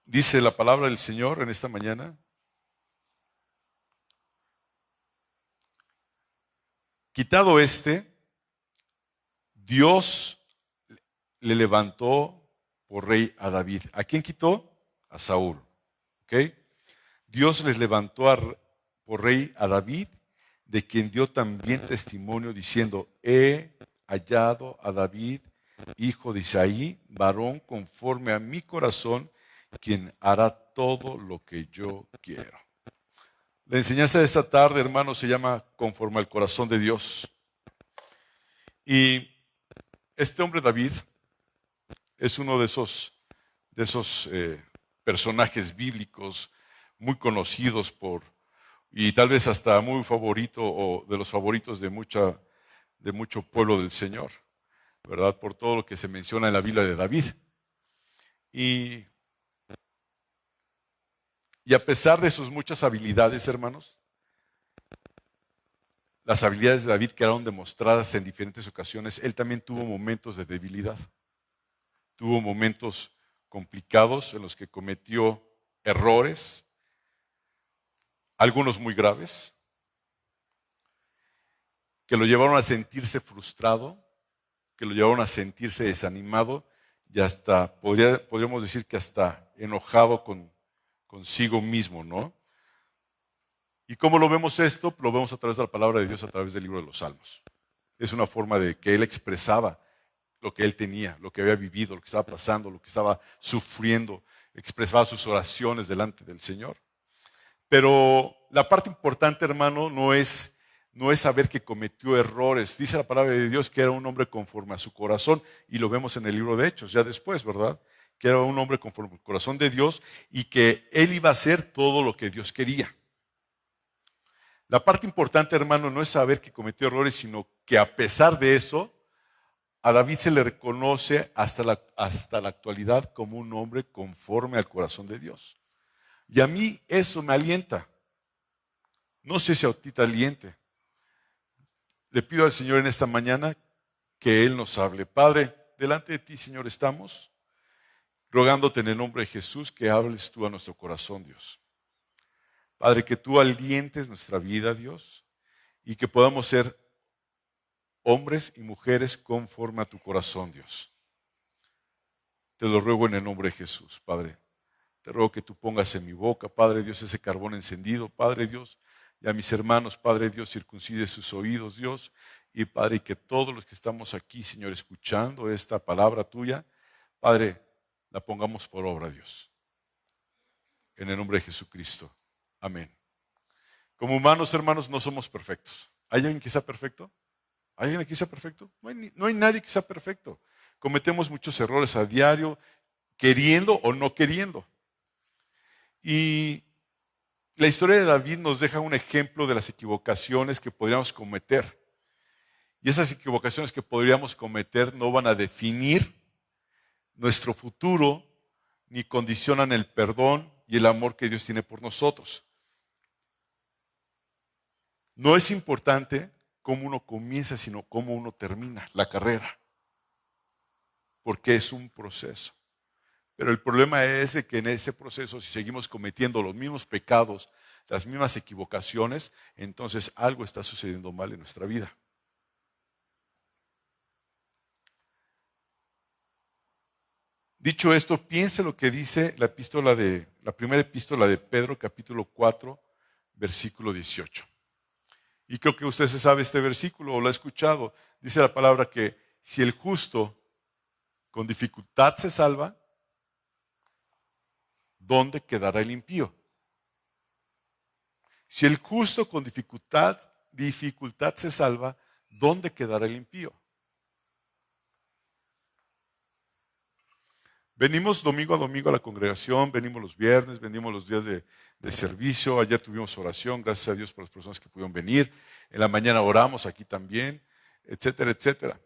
Dice la palabra del Señor en esta mañana: quitado Dios le levantó por rey a David. ¿A quién quitó? A Saúl. ¿Ok? Dios les levantó por rey a David, de quien dio también testimonio diciendo: he hallado a David, hijo de Isaí, varón conforme a mi corazón, quien hará todo lo que yo quiero. La enseñanza de esta tarde, hermanos, se llama Conforme al corazón de Dios. Y este hombre David es uno de esos personajes bíblicos muy conocidos y tal vez hasta muy favorito o de los favoritos de mucho pueblo del Señor, ¿verdad? Por todo lo que se menciona en la Biblia de David. Y a pesar de sus muchas habilidades, hermanos, las habilidades de David quedaron demostradas en diferentes ocasiones. Él también tuvo momentos de debilidad. Tuvo momentos complicados en los que cometió errores, algunos muy graves, que lo llevaron a sentirse frustrado, que lo llevaron a sentirse desanimado y hasta, podríamos decir que hasta enojado consigo mismo, ¿no? ¿Y cómo lo vemos esto? Lo vemos a través de la palabra de Dios, a través del libro de los Salmos. Es una forma de que él expresaba lo que él tenía, lo que había vivido, lo que estaba pasando, lo que estaba sufriendo, expresaba sus oraciones delante del Señor. Pero la parte importante, hermano, no es saber que cometió errores. Dice la palabra de Dios que era un hombre conforme a su corazón, y lo vemos en el libro de Hechos, ya después, ¿verdad? Que era un hombre conforme al corazón de Dios y que él iba a hacer todo lo que Dios quería. La parte importante, hermano, no es saber que cometió errores, sino que a pesar de eso, a David se le reconoce hasta la actualidad como un hombre conforme al corazón de Dios. Y a mí eso me alienta. No sé si a ti te aliente. Le pido al Señor en esta mañana que Él nos hable. Padre, delante de ti, Señor, estamos rogándote en el nombre de Jesús que hables tú a nuestro corazón, Dios. Padre, que tú alientes nuestra vida, Dios, y que podamos ser hombres y mujeres conforme a tu corazón, Dios. Te lo ruego en el nombre de Jesús, Padre. Te ruego que tú pongas en mi boca, Padre Dios, ese carbón encendido, Padre Dios, y a mis hermanos, Padre Dios, circuncide sus oídos, Dios, y Padre, y que todos los que estamos aquí, Señor, escuchando esta palabra tuya, Padre, la pongamos por obra, Dios. En el nombre de Jesucristo. Amén. Como humanos, hermanos, no somos perfectos. ¿Hay alguien que sea perfecto? ¿Hay alguien aquí que sea perfecto? No hay nadie que sea perfecto. Cometemos muchos errores a diario, queriendo o no queriendo. Y la historia de David nos deja un ejemplo de las equivocaciones que podríamos cometer. Y esas equivocaciones que podríamos cometer no van a definir nuestro futuro ni condicionan el perdón y el amor que Dios tiene por nosotros. No es importante cómo uno comienza, sino cómo uno termina la carrera, porque es un proceso. Pero el problema es de que en ese proceso, si seguimos cometiendo los mismos pecados, las mismas equivocaciones, entonces algo está sucediendo mal en nuestra vida. Dicho esto, piense lo que dice la primera epístola de Pedro, capítulo 4, versículo 18. Y creo que usted se sabe este versículo o lo ha escuchado. Dice la palabra que si el justo con dificultad se salva, ¿dónde quedará el impío? Si el justo con dificultad se salva, ¿dónde quedará el impío? Venimos domingo a domingo a la congregación, venimos los viernes, venimos los días de servicio. Ayer tuvimos oración, gracias a Dios por las personas que pudieron venir. En la mañana oramos aquí también, etcétera, etcétera.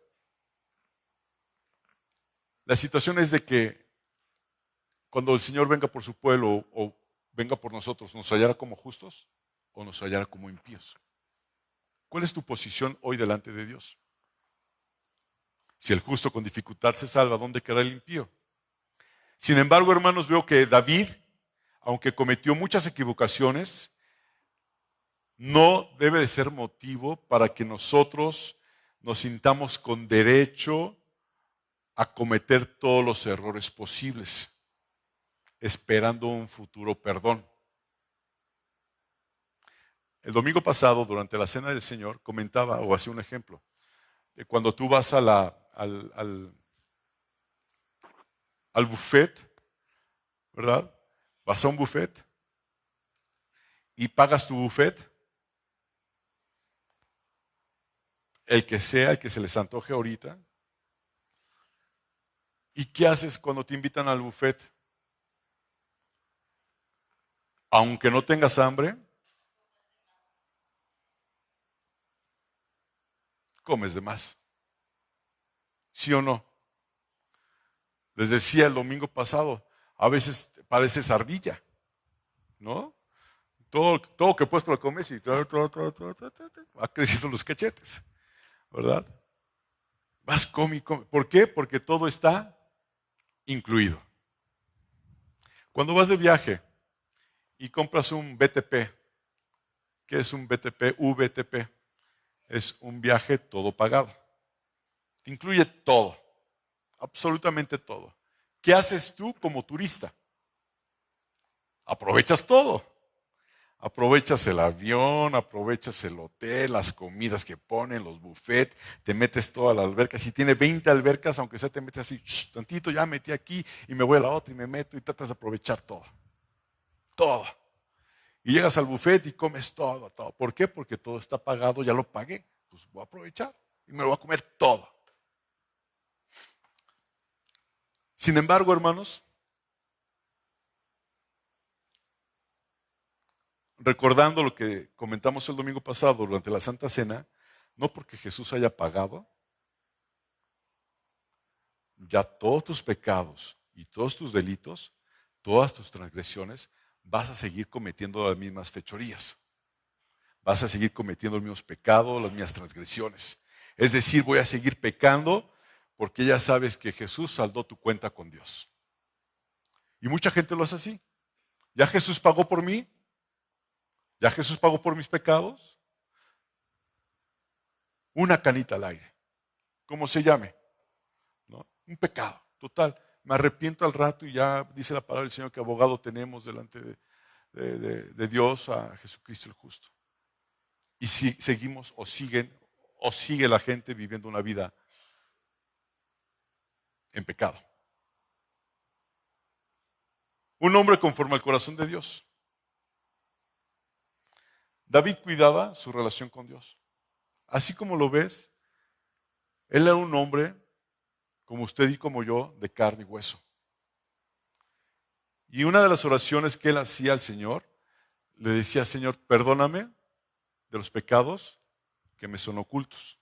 La situación es de que cuando el Señor venga por su pueblo o venga por nosotros, ¿nos hallará como justos o nos hallará como impíos? ¿Cuál es tu posición hoy delante de Dios? Si el justo con dificultad se salva, ¿dónde quedará el impío? Sin embargo, hermanos, veo que David, aunque cometió muchas equivocaciones, no debe de ser motivo para que nosotros nos sintamos con derecho a cometer todos los errores posibles, esperando un futuro perdón. El domingo pasado, durante la Cena del Señor, comentaba o hacía un ejemplo de cuando tú vas a al buffet, ¿verdad? Vas a un buffet y pagas tu buffet, el que sea, el que se les antoje ahorita. ¿Y qué haces cuando te invitan al buffet? Aunque no tengas hambre, comes de más. ¿Sí o no? Les decía el domingo pasado, a veces pareces ardilla, ¿no? Todo que puedes lo comes y va creciendo los cachetes, ¿verdad? Vas come y come. ¿Por qué? Porque todo está incluido. Cuando vas de viaje y compras un BTP, ¿qué es un BTP? VTP. Es un viaje todo pagado. Te incluye todo, absolutamente todo. ¿Qué haces tú como turista? Aprovechas todo. Aprovechas el avión, aprovechas el hotel, las comidas que ponen, los buffets, te metes toda la alberca. Si tiene 20 albercas, aunque sea te metes así, tantito, ya metí aquí y me voy a la otra y me meto y tratas de aprovechar todo. Todo. Y llegas al buffet y comes todo, todo. ¿Por qué? Porque todo está pagado, ya lo pagué. Pues voy a aprovechar y me lo voy a comer todo. Sin embargo, hermanos, recordando lo que comentamos el domingo pasado durante la Santa Cena, no porque Jesús haya pagado, ya todos tus pecados y todos tus delitos, todas tus transgresiones, vas a seguir cometiendo las mismas fechorías. Vas a seguir cometiendo los mismos pecados, las mismas transgresiones. Es decir, voy a seguir pecando porque ya sabes que Jesús saldó tu cuenta con Dios. Y mucha gente lo hace así. ¿Ya Jesús pagó por mí? ¿Ya Jesús pagó por mis pecados? Una canita al aire, como se llame, ¿no? Un pecado, total. Me arrepiento al rato y ya dice la palabra del Señor que abogado tenemos delante de Dios a Jesucristo el justo. Y si seguimos o sigue la gente viviendo una vida en pecado. Un hombre conforme al corazón de Dios. David cuidaba su relación con Dios. Así como lo ves, él era un hombre, como usted y como yo, de carne y hueso. Y una de las oraciones que él hacía al Señor, le decía, Señor, perdóname de los pecados que me son ocultos.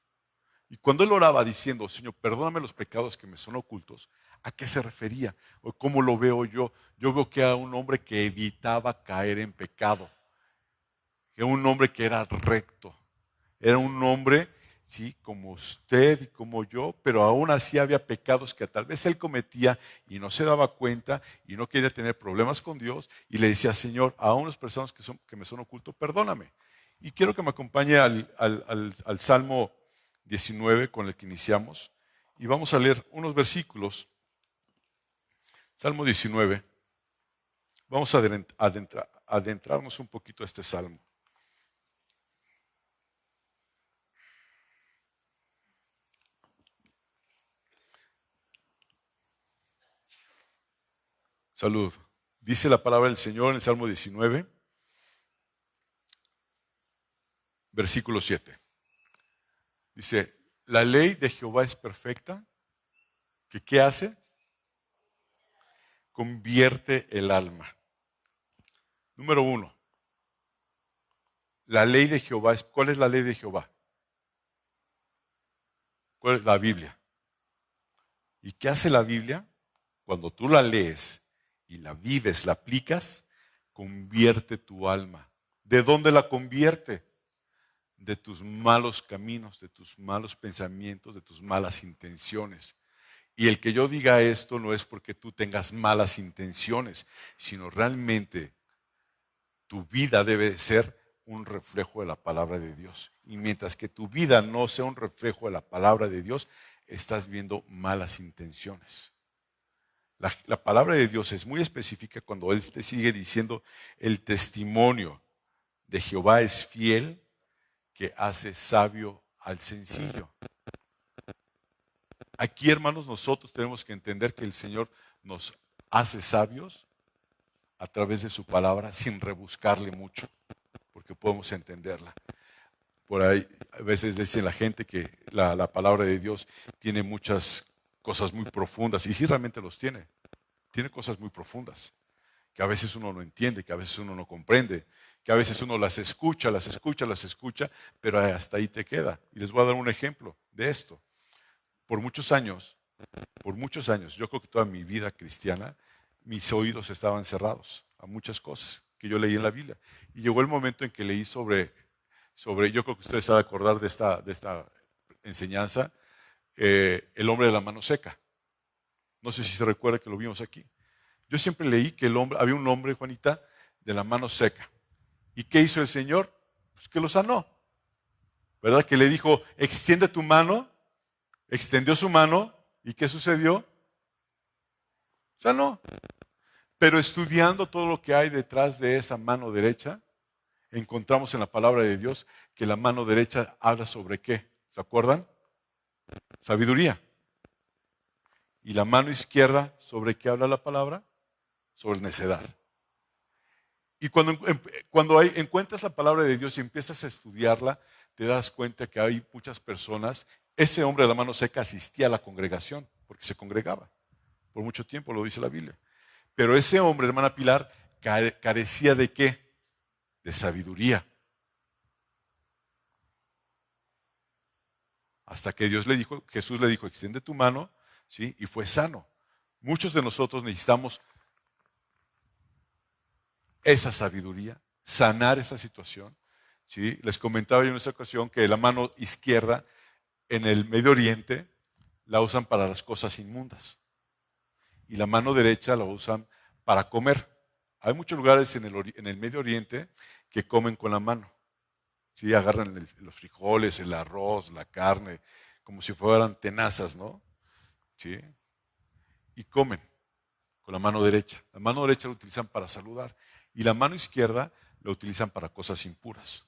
Y cuando él oraba diciendo, Señor, perdóname los pecados que me son ocultos, ¿a qué se refería? ¿O cómo lo veo yo? Yo veo que era un hombre que evitaba caer en pecado. Era un hombre que era recto. Era un hombre, sí, como usted y como yo, pero aún así había pecados que tal vez él cometía y no se daba cuenta y no quería tener problemas con Dios y le decía, Señor, aún las personas que me son ocultos, perdóname. Y quiero que me acompañe al Salmo 19 con el que iniciamos y vamos a leer unos versículos. Salmo 19. Vamos a adentrarnos un poquito a este salmo. Salud. Dice la palabra del Señor en el Salmo 19, versículo 7. Dice, la ley de Jehová es perfecta, que ¿qué hace? Convierte el alma. Número 1, la ley de Jehová es, ¿cuál es la ley de Jehová? ¿Cuál es la Biblia? ¿Y qué hace la Biblia? Cuando tú la lees y la vives, la aplicas, convierte tu alma. ¿De dónde la convierte? De tus malos caminos, de tus malos pensamientos, de tus malas intenciones. Y el que yo diga esto no es porque tú tengas malas intenciones, sino realmente tu vida debe ser un reflejo de la palabra de Dios. Y mientras que tu vida no sea un reflejo de la palabra de Dios, estás viendo malas intenciones. La palabra de Dios es muy específica cuando Él te sigue diciendo, el testimonio de Jehová es fiel, que hace sabio al sencillo. Aquí, hermanos, nosotros tenemos que entender que el Señor nos hace sabios a través de su palabra sin rebuscarle mucho, porque podemos entenderla. Por ahí a veces dice la gente que la palabra de Dios tiene muchas cosas muy profundas, y sí realmente los tiene. Tiene cosas muy profundas, que a veces uno no entiende, que a veces uno no comprende, que a veces uno las escucha, pero hasta ahí te queda. Y les voy a dar un ejemplo de esto. Por muchos años, yo creo que toda mi vida cristiana, mis oídos estaban cerrados a muchas cosas que yo leí en la Biblia. Y llegó el momento en que leí yo creo que ustedes se van a acordar de esta enseñanza, el hombre de la mano seca. No sé si se recuerda que lo vimos aquí. Yo siempre leí que había un hombre, Juanita, de la mano seca. ¿Y qué hizo el Señor? Pues que lo sanó. ¿Verdad? Que le dijo, extiende tu mano, extendió su mano, ¿y qué sucedió? Sanó. Pero estudiando todo lo que hay detrás de esa mano derecha, encontramos en la palabra de Dios que la mano derecha habla sobre qué. ¿Se acuerdan? Sabiduría. Y la mano izquierda, ¿sobre qué habla la palabra? Sobre necedad. Y cuando encuentras la palabra de Dios y empiezas a estudiarla, te das cuenta que hay muchas personas. Ese hombre de la mano seca asistía a la congregación, porque se congregaba. Por mucho tiempo lo dice la Biblia. Pero ese hombre, hermana Pilar, carecía de ¿qué? De sabiduría. Hasta que Jesús le dijo, extiende tu mano, ¿sí? Y fue sano. Muchos de nosotros necesitamos esa sabiduría, sanar esa situación. ¿Sí? Les comentaba yo en esa ocasión que la mano izquierda en el Medio Oriente la usan para las cosas inmundas y la mano derecha la usan para comer. Hay muchos lugares en el Medio Oriente que comen con la mano. ¿Sí? Agarran los frijoles, el arroz, la carne, como si fueran tenazas, ¿no? ¿Sí? Y comen con la mano derecha. La mano derecha la utilizan para saludar y la mano izquierda la utilizan para cosas impuras.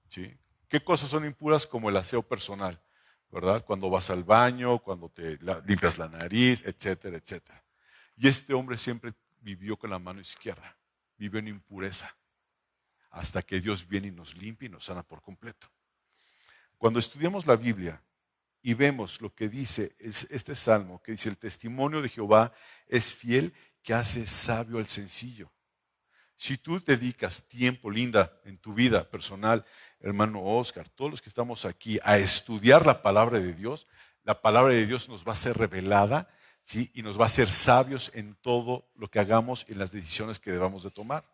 ¿Sí? ¿Qué cosas son impuras? Como el aseo personal, ¿verdad? Cuando vas al baño, cuando te limpias la nariz, etcétera, etcétera. Y este hombre siempre vivió con la mano izquierda, vivió en impureza, hasta que Dios viene y nos limpia y nos sana por completo. Cuando estudiamos la Biblia y vemos lo que dice este salmo, que dice, el testimonio de Jehová es fiel, que hace sabio al sencillo. Si tú dedicas tiempo, Linda, en tu vida personal, hermano Oscar, todos los que estamos aquí, a estudiar la palabra de Dios, la palabra de Dios nos va a ser revelada, ¿sí? Y nos va a hacer sabios en todo lo que hagamos y en las decisiones que debamos de tomar.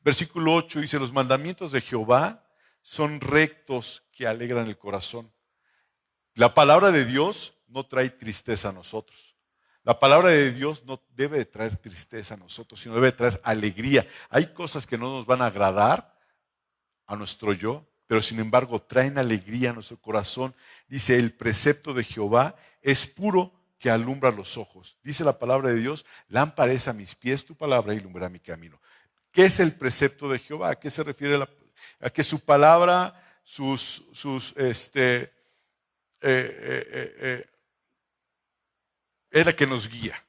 Versículo 8 dice, los mandamientos de Jehová son rectos que alegran el corazón. La palabra de Dios no trae tristeza a nosotros. La palabra de Dios no debe de traer tristeza a nosotros, sino debe de traer alegría. Hay cosas que no nos van a agradar a nuestro yo, pero sin embargo traen alegría a nuestro corazón. Dice, el precepto de Jehová es puro, que alumbra los ojos. Dice la palabra de Dios, lámpara es a mis pies tu palabra y lumbrará mi camino. ¿Qué es el precepto de Jehová? ¿A qué se refiere? A que su palabra, es la que nos guía,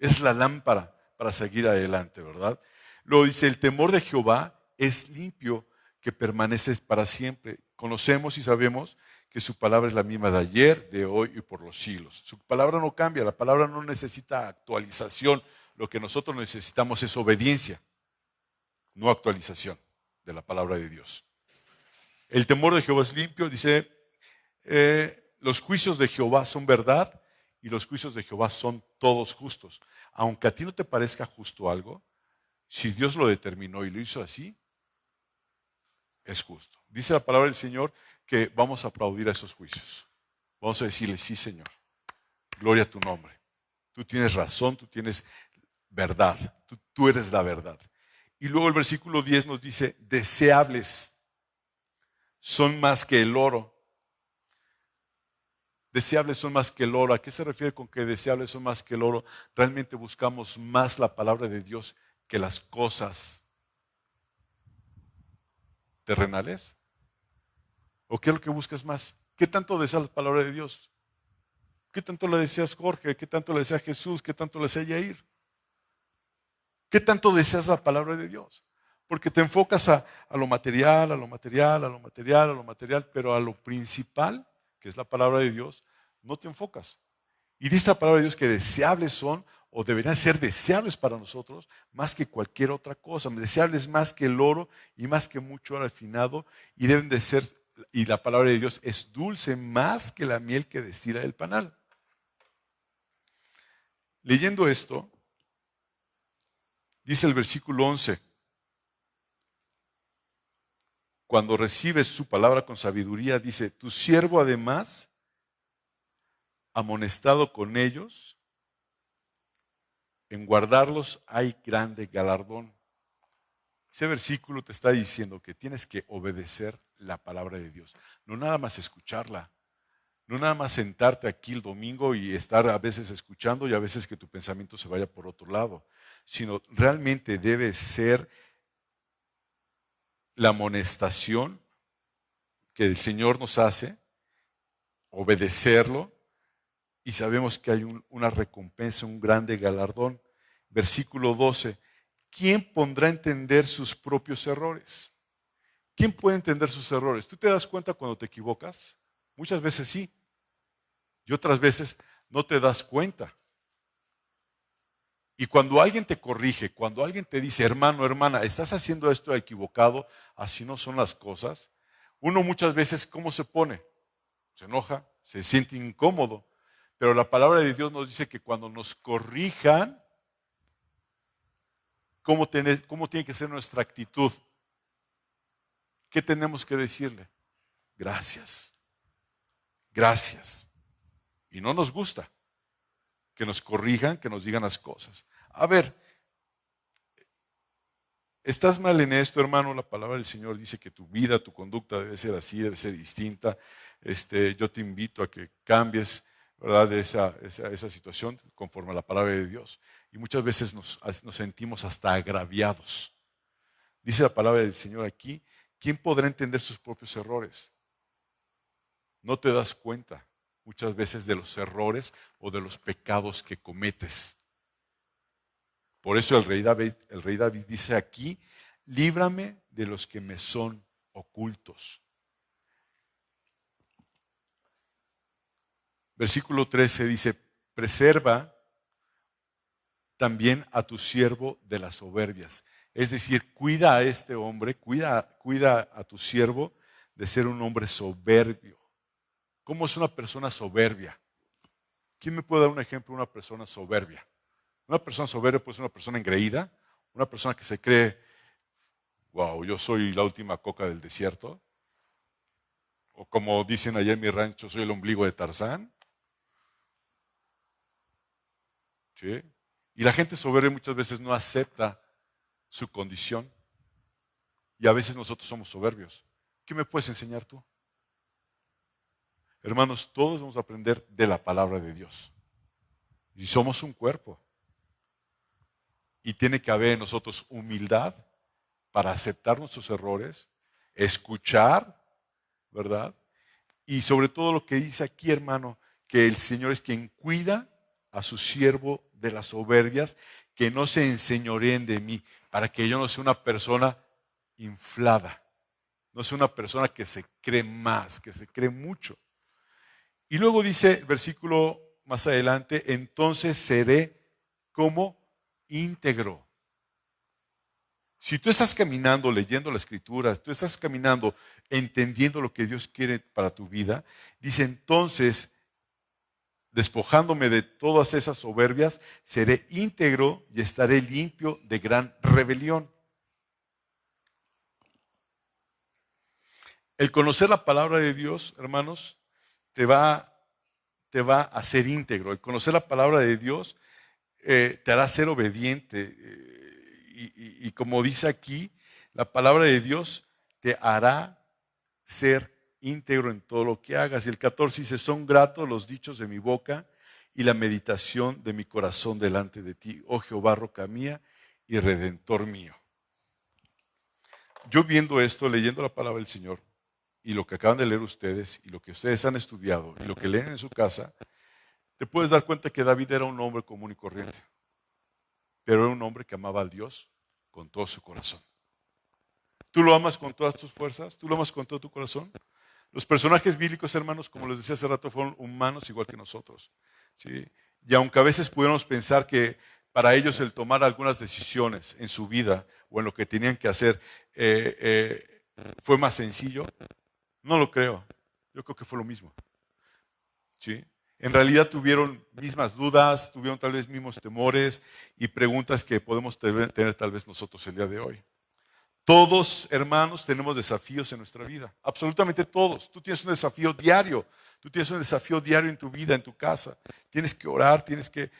es la lámpara para seguir adelante, ¿verdad? Luego dice, el temor de Jehová es limpio, que permanece para siempre. Conocemos y sabemos que su palabra es la misma de ayer, de hoy y por los siglos. Su palabra no cambia, la palabra no necesita actualización. Lo que nosotros necesitamos es obediencia, no actualización de la palabra de Dios. El temor de Jehová es limpio, dice, los juicios de Jehová son verdad y los juicios de Jehová son todos justos. Aunque a ti no te parezca justo algo, si Dios lo determinó y lo hizo así, es justo. Dice la palabra del Señor que vamos a aplaudir a esos juicios. Vamos a decirle, sí, Señor. Gloria a tu nombre. Tú tienes razón, tú tienes verdad. Tú eres la verdad. Y luego el versículo 10 nos dice, deseables son más que el oro. Deseables son más que el oro. ¿A qué se refiere con que deseables son más que el oro? Realmente buscamos más la palabra de Dios que las cosas terrenales. ¿O qué es lo que buscas más? ¿Qué tanto deseas la palabra de Dios? ¿Qué tanto le deseas Jorge? ¿Qué tanto le desea Jesús? ¿Qué tanto le desea Yair? ¿Qué tanto deseas la palabra de Dios? Porque te enfocas a lo material, a lo material, a lo material, a lo material, pero a lo principal, que es la palabra de Dios, no te enfocas. Y dice la palabra de Dios que deseables son o deberían ser deseables para nosotros más que cualquier otra cosa. Deseables más que el oro y más que mucho oro refinado y deben de ser, y la palabra de Dios es dulce más que la miel que destila del panal. Leyendo esto, dice el versículo 11, cuando recibes su palabra con sabiduría, dice, tu siervo además, amonestado con ellos, en guardarlos hay grande galardón. Ese versículo te está diciendo que tienes que obedecer la palabra de Dios, no nada más escucharla, no nada más sentarte aquí el domingo y estar a veces escuchando y a veces que tu pensamiento se vaya por otro lado, sino realmente debe ser la amonestación que el Señor nos hace, obedecerlo, y sabemos que hay una recompensa, un grande galardón. Versículo 12, ¿quién pondrá a entender sus propios errores? ¿Quién puede entender sus errores? ¿Tú te das cuenta cuando te equivocas? Muchas veces sí, y otras veces no te das cuenta. Y cuando alguien te corrige, cuando alguien te dice, hermano, hermana, estás haciendo esto equivocado, así no son las cosas, uno muchas veces, ¿cómo se pone? Se enoja, se siente incómodo. Pero la palabra de Dios nos dice que cuando nos corrijan, ¿cómo tiene que ser nuestra actitud? ¿Qué tenemos que decirle? Gracias, gracias. Y no nos gusta que nos corrijan, que nos digan las cosas. A ver, estás mal en esto, hermano. La palabra del Señor dice que tu vida, tu conducta debe ser así, debe ser distinta. Yo te invito a que cambies, ¿verdad?, de esa situación conforme a la palabra de Dios. Y muchas veces nos sentimos hasta agraviados. Dice la palabra del Señor aquí, ¿quién podrá entender sus propios errores? No te das cuenta muchas veces de los errores o de los pecados que cometes. Por eso el rey David dice aquí, líbrame de los que me son ocultos. Versículo 13 dice, preserva también a tu siervo de las soberbias. Es decir, cuida a este hombre, cuida a tu siervo de ser un hombre soberbio. ¿Cómo es una persona soberbia? ¿Quién me puede dar un ejemplo de una persona soberbia? Una persona soberbia puede ser una persona engreída, una persona que se cree, wow, yo soy la última coca del desierto. O como dicen allá en mi rancho, soy el ombligo de Tarzán. ¿Sí? Y la gente soberbia muchas veces no acepta su condición. Y a veces nosotros somos soberbios. ¿Qué me puedes enseñar tú? Hermanos, todos vamos a aprender de la palabra de Dios. Y somos un cuerpo. Y tiene que haber en nosotros humildad para aceptar nuestros errores, escuchar, ¿verdad? Y sobre todo lo que dice aquí, hermano, que el Señor es quien cuida a su siervo de las soberbias, que no se enseñoreen de mí, para que yo no sea una persona inflada, no sea una persona que se cree más, que se cree mucho. Y luego dice el versículo más adelante, entonces seré como íntegro. Si tú estás caminando, leyendo la Escritura, tú estás caminando, entendiendo lo que Dios quiere para tu vida, dice entonces, despojándome de todas esas soberbias, seré íntegro y estaré limpio de gran rebelión. El conocer la palabra de Dios, hermanos, te va te va a hacer íntegro. El conocer la palabra de Dios te hará ser obediente. Y como dice aquí, la palabra de Dios te hará ser íntegro en todo lo que hagas. Y el 14 dice, son gratos los dichos de mi boca y la meditación de mi corazón delante de ti, oh Jehová, roca mía y redentor mío. Yo viendo esto, leyendo la palabra del Señor, y lo que acaban de leer ustedes, y lo que ustedes han estudiado, y lo que leen en su casa, te puedes dar cuenta que David era un hombre común y corriente, pero era un hombre que amaba a Dios con todo su corazón. ¿Tú lo amas con todas tus fuerzas? ¿Tú lo amas con todo tu corazón? Los personajes bíblicos, hermanos, como les decía hace rato, fueron humanos igual que nosotros, ¿sí? Y aunque a veces pudiéramos pensar que para ellos el tomar algunas decisiones en su vida o en lo que tenían que hacer fue más sencillo, no lo creo. Yo creo que fue lo mismo, ¿sí? En realidad tuvieron mismas dudas, tuvieron tal vez mismos temores y preguntas que podemos tener tal vez nosotros el día de hoy. Todos, hermanos, tenemos desafíos en nuestra vida. Absolutamente todos. Tú tienes un desafío diario. Tú tienes un desafío diario en tu vida, en tu casa. Tienes que orar, tienes que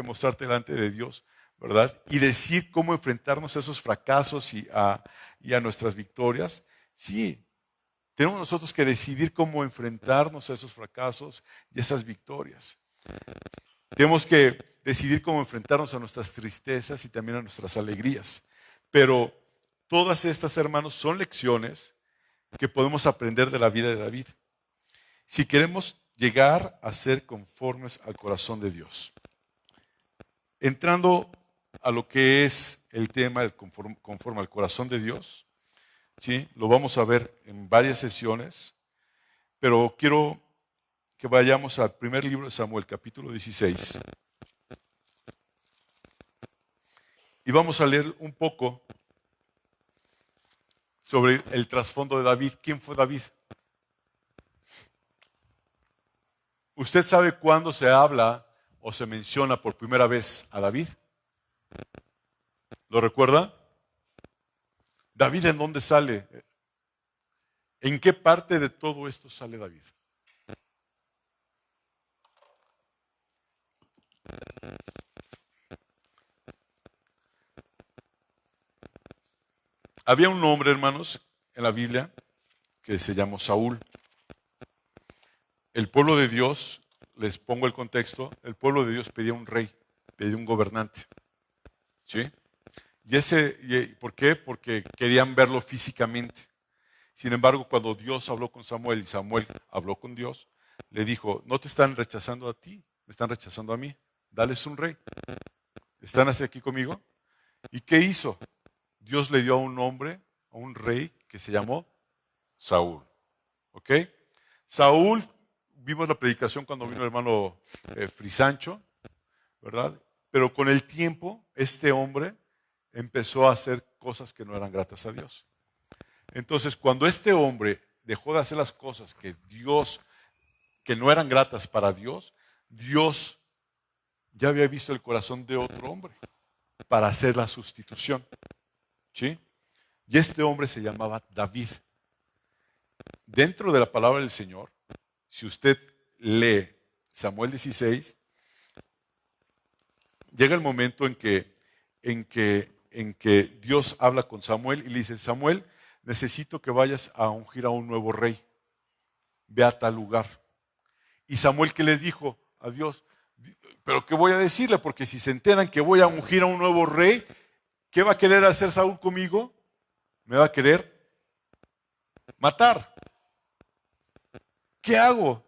mostrarte delante de Dios, ¿verdad? Y decir cómo enfrentarnos a esos fracasos y a nuestras victorias. Sí, tenemos nosotros que decidir cómo enfrentarnos a esos fracasos y esas victorias. Tenemos que decidir cómo enfrentarnos a nuestras tristezas y también a nuestras alegrías. Pero todas estas, hermanos, son lecciones que podemos aprender de la vida de David. Si queremos llegar a ser conformes al corazón de Dios. Entrando a lo que es el tema del conforme al corazón de Dios, ¿sí? Lo vamos a ver en varias sesiones, pero quiero que vayamos al primer libro de Samuel, capítulo 16. Y vamos a leer un poco sobre el trasfondo de David. ¿Quién fue David? ¿Usted sabe cuándo se habla o se menciona por primera vez a David? ¿Lo recuerda? ¿David en dónde sale? ¿En qué parte de todo esto sale David? Había un hombre, hermanos, en la Biblia que se llamó Saúl. El pueblo de Dios, les pongo el contexto, el pueblo de Dios pedía un rey, pedía un gobernante. ¿Sí? ¿Por qué? Porque querían verlo físicamente. Sin embargo, cuando Dios habló con Samuel y Samuel habló con Dios, le dijo, no te están rechazando a ti, me están rechazando a mí. Dales un rey. ¿Están así aquí conmigo? ¿Y qué hizo? Dios le dio a un hombre, a un rey que se llamó Saúl. ¿Ok? Saúl, vimos la predicación cuando vino el hermano Frisancho, ¿verdad? Pero con el tiempo, este hombre empezó a hacer cosas que no eran gratas a Dios. Entonces, cuando este hombre dejó de hacer las cosas que no eran gratas para Dios, Dios ya había visto el corazón de otro hombre para hacer la sustitución. ¿Sí? Y este hombre se llamaba David. Dentro de la palabra del Señor, si usted lee Samuel 16, llega el momento en que Dios habla con Samuel y le dice, Samuel, necesito que vayas a ungir a un nuevo rey. Ve a tal lugar. Y Samuel, ¿qué les dijo a Dios? ¿Pero qué voy a decirle? Porque si se enteran que voy a ungir a un nuevo rey, ¿qué va a querer hacer Saúl conmigo? Me va a querer matar. ¿Qué hago?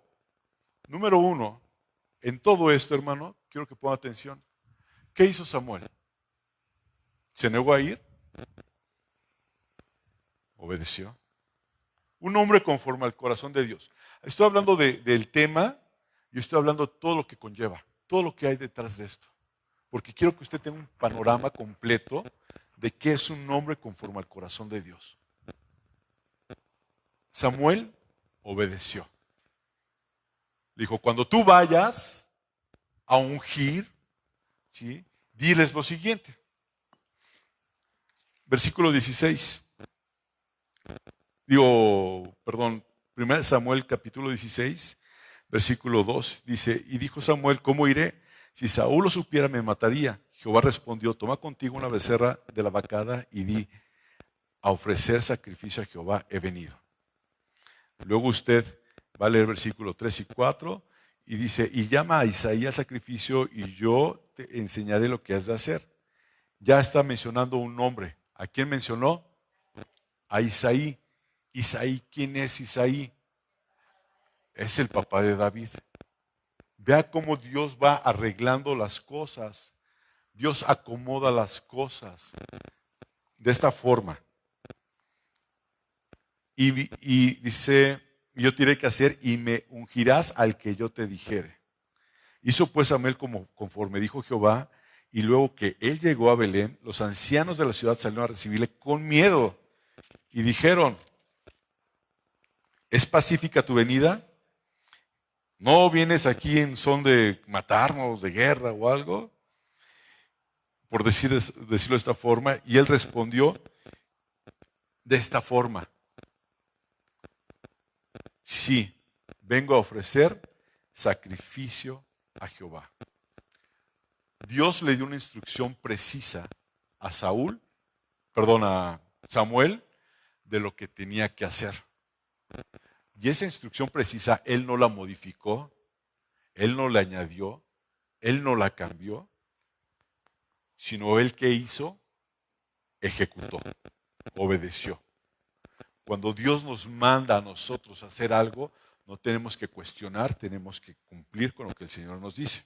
Número uno, en todo esto, hermano, quiero que ponga atención. ¿Qué hizo Samuel? ¿Se negó a ir? Obedeció. Un hombre conforme al corazón de Dios. Estoy hablando del tema y estoy hablando de todo lo que conlleva, todo lo que hay detrás de esto. Porque quiero que usted tenga un panorama completo de qué es un hombre conforme al corazón de Dios. Samuel obedeció. Dijo, cuando tú vayas a ungir, ¿sí? Diles lo siguiente. Versículo 16. 1 Samuel capítulo 16, Versículo 2 dice, y dijo Samuel, ¿cómo iré? Si Saúl lo supiera, me mataría. Jehová respondió, toma contigo una becerra de la vacada y di, a ofrecer sacrificio a Jehová he venido. Luego usted va a leer versículos 3 y 4 y dice, y llama a Isaí al sacrificio y yo te enseñaré lo que has de hacer. Ya está mencionando un nombre. ¿A quién mencionó? A Isaí. Isaí, ¿quién es Isaí? Es el papá de David. Vea cómo Dios va arreglando las cosas. Dios acomoda las cosas de esta forma. Y dice, yo te diré qué hacer y me ungirás al que yo te dijere. Hizo pues Samuel conforme dijo Jehová, y luego que él llegó a Belén, los ancianos de la ciudad salieron a recibirle con miedo y dijeron, ¿es pacífica tu venida? ¿No vienes aquí en son de matarnos, de guerra o algo? Por decirlo de esta forma. Y él respondió de esta forma. Sí, vengo a ofrecer sacrificio a Jehová. Dios le dio una instrucción precisa a a Samuel, de lo que tenía que hacer. Y esa instrucción precisa, él no la modificó, él no la añadió, él no la cambió, sino él que hizo, ejecutó, obedeció. Cuando Dios nos manda a nosotros a hacer algo, no tenemos que cuestionar, tenemos que cumplir con lo que el Señor nos dice.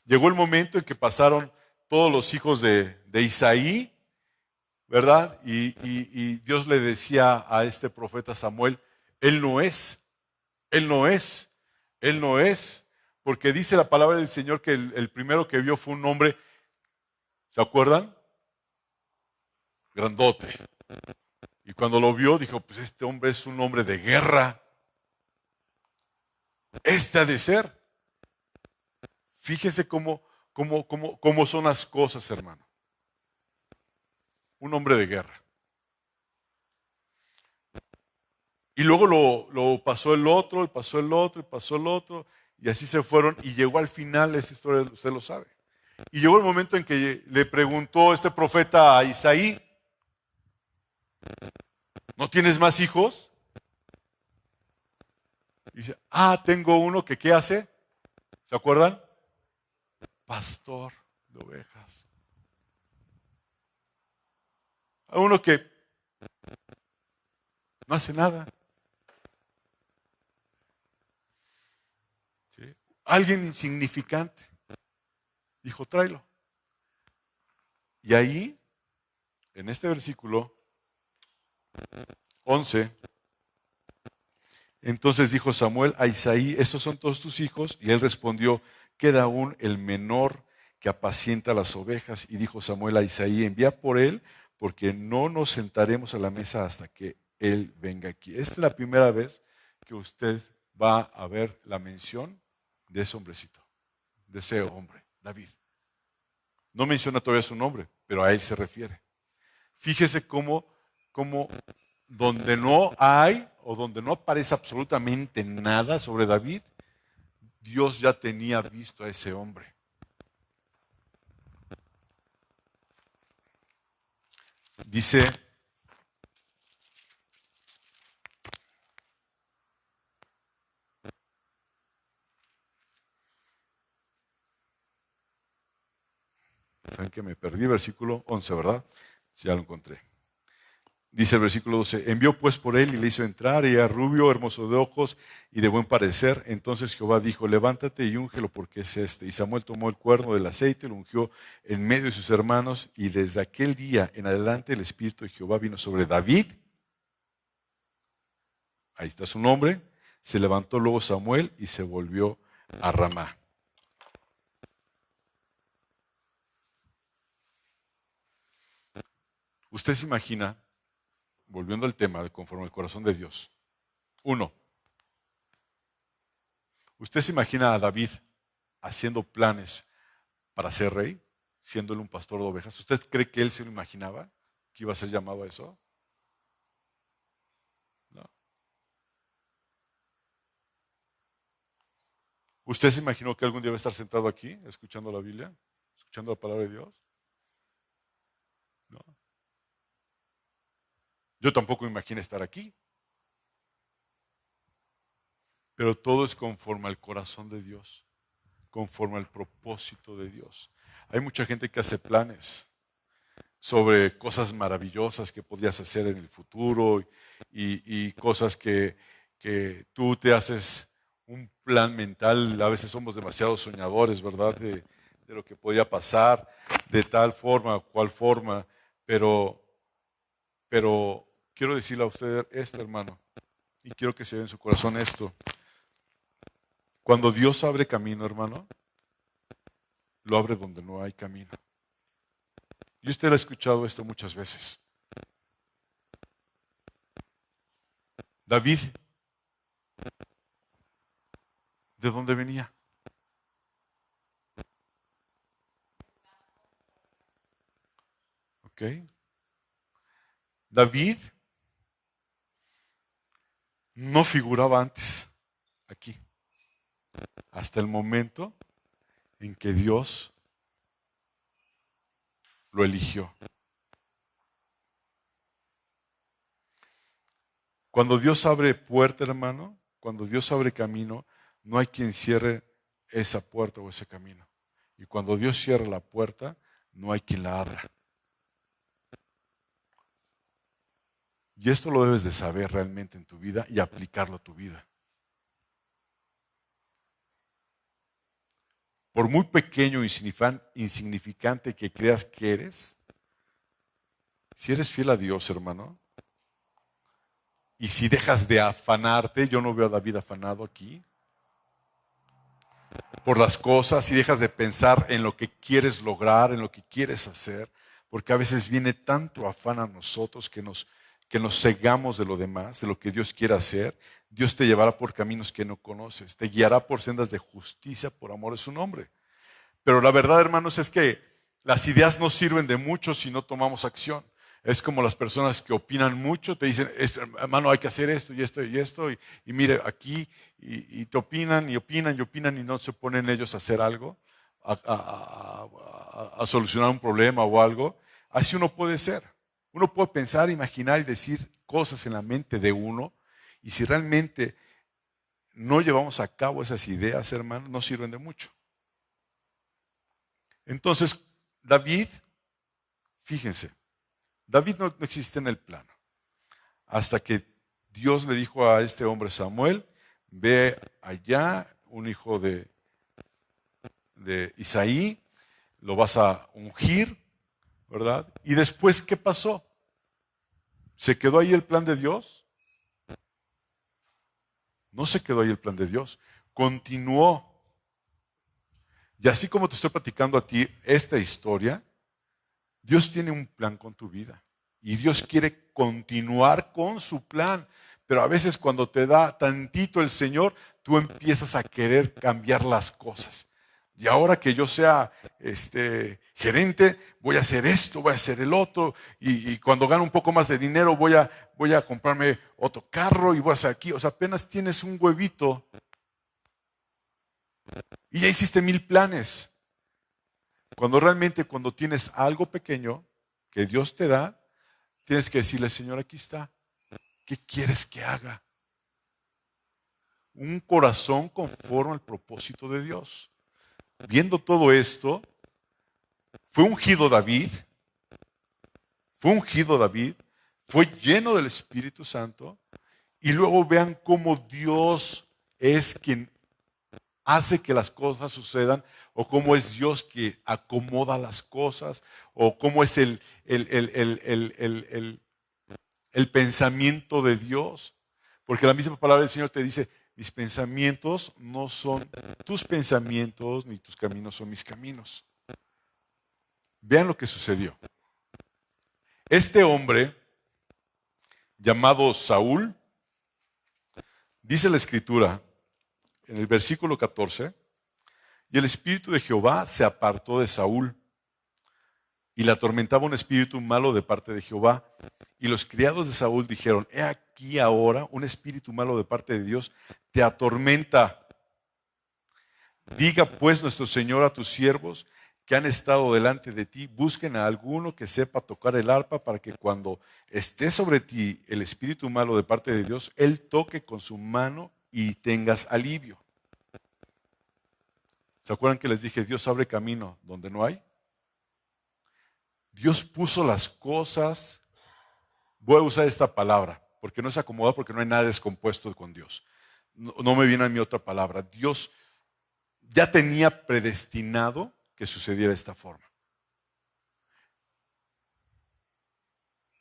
Llegó el momento en que pasaron todos los hijos de Isaí, ¿verdad? Y Dios le decía a este profeta Samuel, él no es, él no es, él no es, porque dice la palabra del Señor que el primero que vio fue un hombre, ¿se acuerdan? Grandote. Y cuando lo vio, dijo, pues este hombre es un hombre de guerra. Este ha de ser. Fíjese cómo son las cosas, hermano. Un hombre de guerra. Y luego lo pasó el otro, y pasó el otro, y pasó el otro, y así se fueron, y llegó al final, esa historia usted lo sabe. Y llegó el momento en que le preguntó este profeta a Isaí, ¿no tienes más hijos? Y dice, tengo uno que ¿qué hace? ¿Se acuerdan? Pastor de ovejas. A uno que no hace nada. ¿Sí? Alguien insignificante. Dijo, tráelo. Y ahí, en este versículo 11, entonces dijo Samuel a Isaí, estos son todos tus hijos. Y él respondió, queda aún el menor que apacienta las ovejas. Y dijo Samuel a Isaí, envía por él, porque no nos sentaremos a la mesa hasta que él venga aquí. Esta es la primera vez que usted va a ver la mención de ese hombrecito, de ese hombre, David. No menciona todavía su nombre, pero a él se refiere. Fíjese cómo donde no hay o donde no aparece absolutamente nada sobre David, Dios ya tenía visto a ese hombre. Dice, ¿saben que me perdí? Versículo 11, ¿verdad? Sí, ya lo encontré. Dice el versículo 12, envió pues por él y le hizo entrar, y era rubio, hermoso de ojos y de buen parecer. Entonces Jehová dijo, levántate y úngelo porque es este. Y Samuel tomó el cuerno del aceite, lo ungió en medio de sus hermanos, y desde aquel día en adelante el Espíritu de Jehová vino sobre David. Ahí está su nombre. Se levantó luego Samuel y se volvió a Ramá. Usted se imagina, volviendo al tema de conforme al corazón de Dios. Uno, ¿usted se imagina a David haciendo planes para ser rey, siéndole un pastor de ovejas? ¿Usted cree que él se lo imaginaba que iba a ser llamado a eso? No. ¿Usted se imaginó que algún día va a estar sentado aquí, escuchando la Biblia, escuchando la palabra de Dios? No. Yo tampoco me imaginé estar aquí. Pero todo es conforme al corazón de Dios, conforme al propósito de Dios. Hay mucha gente que hace planes sobre cosas maravillosas que podrías hacer en el futuro y cosas que tú te haces un plan mental. A veces somos demasiado soñadores, ¿verdad? De lo que podría pasar de tal forma o cual forma. Pero quiero decirle a usted esto, hermano, y quiero que se vea en su corazón esto. Cuando Dios abre camino, hermano, lo abre donde no hay camino. Y usted ha escuchado esto muchas veces. David, ¿de dónde venía? ¿Ok? David no figuraba antes aquí, hasta el momento en que Dios lo eligió. Cuando Dios abre puerta, hermano, cuando Dios abre camino, no hay quien cierre esa puerta o ese camino. Y cuando Dios cierra la puerta, no hay quien la abra. Y esto lo debes de saber realmente en tu vida y aplicarlo a tu vida. Por muy pequeño o insignificante que creas que eres, si eres fiel a Dios, hermano, y si dejas de afanarte, yo no veo a David afanado aquí, por las cosas, si dejas de pensar en lo que quieres lograr, en lo que quieres hacer, porque a veces viene tanto afán a nosotros que nos cegamos de lo demás, de lo que Dios quiere hacer. Dios te llevará por caminos que no conoces, te guiará por sendas de justicia por amor de su nombre. Pero la verdad, hermanos, es que las ideas no sirven de mucho si no tomamos acción. Es como las personas que opinan mucho, te dicen, hermano, hay que hacer esto y esto y esto, y mire aquí, y te opinan y opinan y opinan y no se ponen ellos a hacer algo, a solucionar un problema o algo. Así uno puede ser. Uno puede pensar, imaginar y decir cosas en la mente de uno, y si realmente no llevamos a cabo esas ideas, hermano, no sirven de mucho. Entonces, David, fíjense, David no existe en el plano. Hasta que Dios le dijo a este hombre Samuel, ve allá, un hijo de Isaí, lo vas a ungir, ¿verdad? Y después, ¿qué pasó? ¿Se quedó ahí el plan de Dios? No se quedó ahí el plan de Dios. Continuó. Y así como te estoy platicando a ti esta historia, Dios tiene un plan con tu vida y Dios quiere continuar con su plan, pero a veces cuando te da tantito el Señor, tú empiezas a querer cambiar las cosas. Y ahora que yo sea gerente, voy a hacer esto, voy a hacer el otro, y cuando gano un poco más de dinero voy a comprarme otro carro y voy a hacer aquí. O sea, apenas tienes un huevito y ya hiciste 1000 planes. Cuando realmente cuando tienes algo pequeño que Dios te da, tienes que decirle, Señor, aquí está. ¿Qué quieres que haga? Un corazón conforme al propósito de Dios. Viendo todo esto, fue ungido David, fue lleno del Espíritu Santo, y luego vean cómo Dios es quien hace que las cosas sucedan, o cómo es Dios que acomoda las cosas, o cómo es el pensamiento de Dios. Porque la misma palabra del Señor te dice, mis pensamientos no son tus pensamientos, ni tus caminos son mis caminos. Vean lo que sucedió. Este hombre, llamado Saúl, dice la Escritura, en el versículo 14, y el Espíritu de Jehová se apartó de Saúl, y le atormentaba un espíritu malo de parte de Jehová. Y los criados de Saúl dijeron, he aquí ahora un espíritu malo de parte de Dios te atormenta. Diga pues nuestro Señor a tus siervos que han estado delante de ti, busquen a alguno que sepa tocar el arpa para que cuando esté sobre ti el espíritu malo de parte de Dios, él toque con su mano y tengas alivio. ¿Se acuerdan que les dije, Dios abre camino donde no hay? Dios puso las cosas, voy a usar esta palabra, porque no es acomodado, porque no hay nada descompuesto con Dios. No me viene a mí otra palabra. Dios ya tenía predestinado que sucediera de esta forma.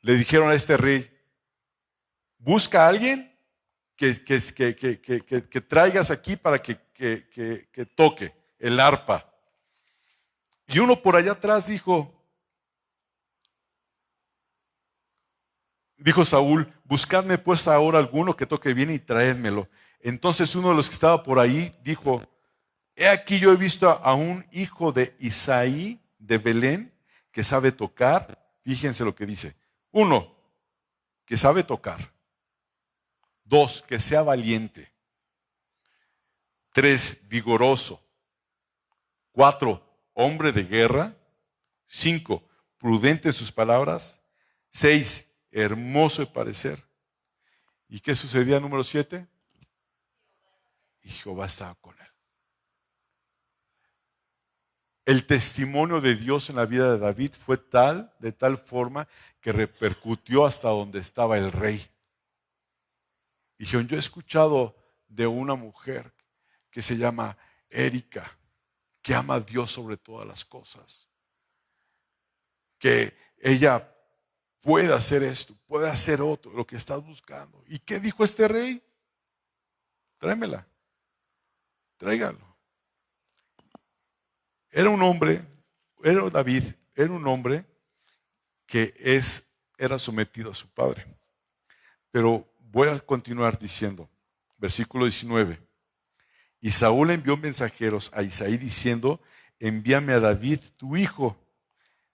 Le dijeron a este rey, busca a alguien que traigas aquí para que toque el arpa. Y uno por allá atrás dijo Saúl, buscadme pues ahora alguno que toque bien y traédmelo. Entonces uno de los que estaba por ahí dijo, he aquí yo he visto a un hijo de Isaí de Belén que sabe tocar. Fíjense lo que dice. 1, que sabe tocar. 2, que sea valiente. 3, vigoroso. 4, hombre de guerra. 5, prudente en sus palabras. 6, hermoso de parecer. ¿Y qué sucedía número 7? Y Jehová estaba con él. El testimonio de Dios en la vida de David fue de tal forma, que repercutió hasta donde estaba el rey. Dijeron, yo he escuchado de una mujer que se llama Erika, que ama a Dios sobre todas las cosas. Que ella puede hacer esto, puede hacer otro, lo que estás buscando. ¿Y qué dijo este rey? Tráemela, tráigalo. Era un hombre, David, era un hombre que era sometido a su padre. Pero voy a continuar diciendo, versículo 19. Y Saúl envió mensajeros a Isaí diciendo, envíame a David, tu hijo,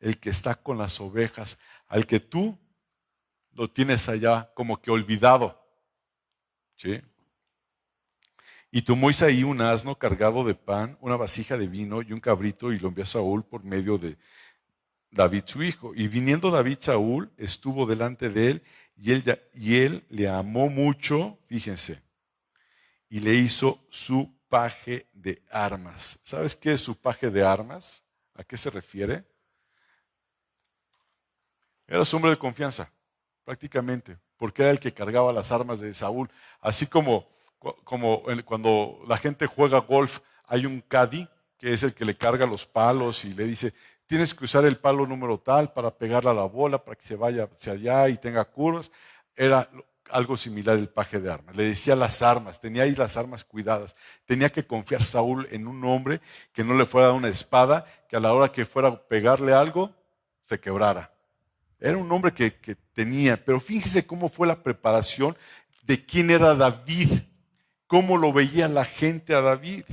el que está con las ovejas, al que tú lo tienes allá como que olvidado. ¿Sí? Y tomó Isaí un asno cargado de pan, una vasija de vino y un cabrito, y lo envió a Saúl por medio de David su hijo. Y viniendo David Saúl, estuvo delante de él, y él le amó mucho, fíjense, y le hizo su paje de armas. ¿Sabes qué es su paje de armas? ¿A qué se refiere? Era su hombre de confianza, prácticamente, porque era el que cargaba las armas de Saúl. Así como cuando la gente juega golf, hay un caddy, que es el que le carga los palos y le dice, tienes que usar el palo número tal para pegarle a la bola, para que se vaya hacia allá y tenga curvas. Era algo similar el paje de armas. Le decía las armas, tenía ahí las armas cuidadas. Tenía que confiar Saúl en un hombre que no le fuera a dar una espada, que a la hora que fuera a pegarle algo, se quebrara. Era un hombre que tenía, pero fíjese cómo fue la preparación de quién era David, cómo lo veía la gente a David.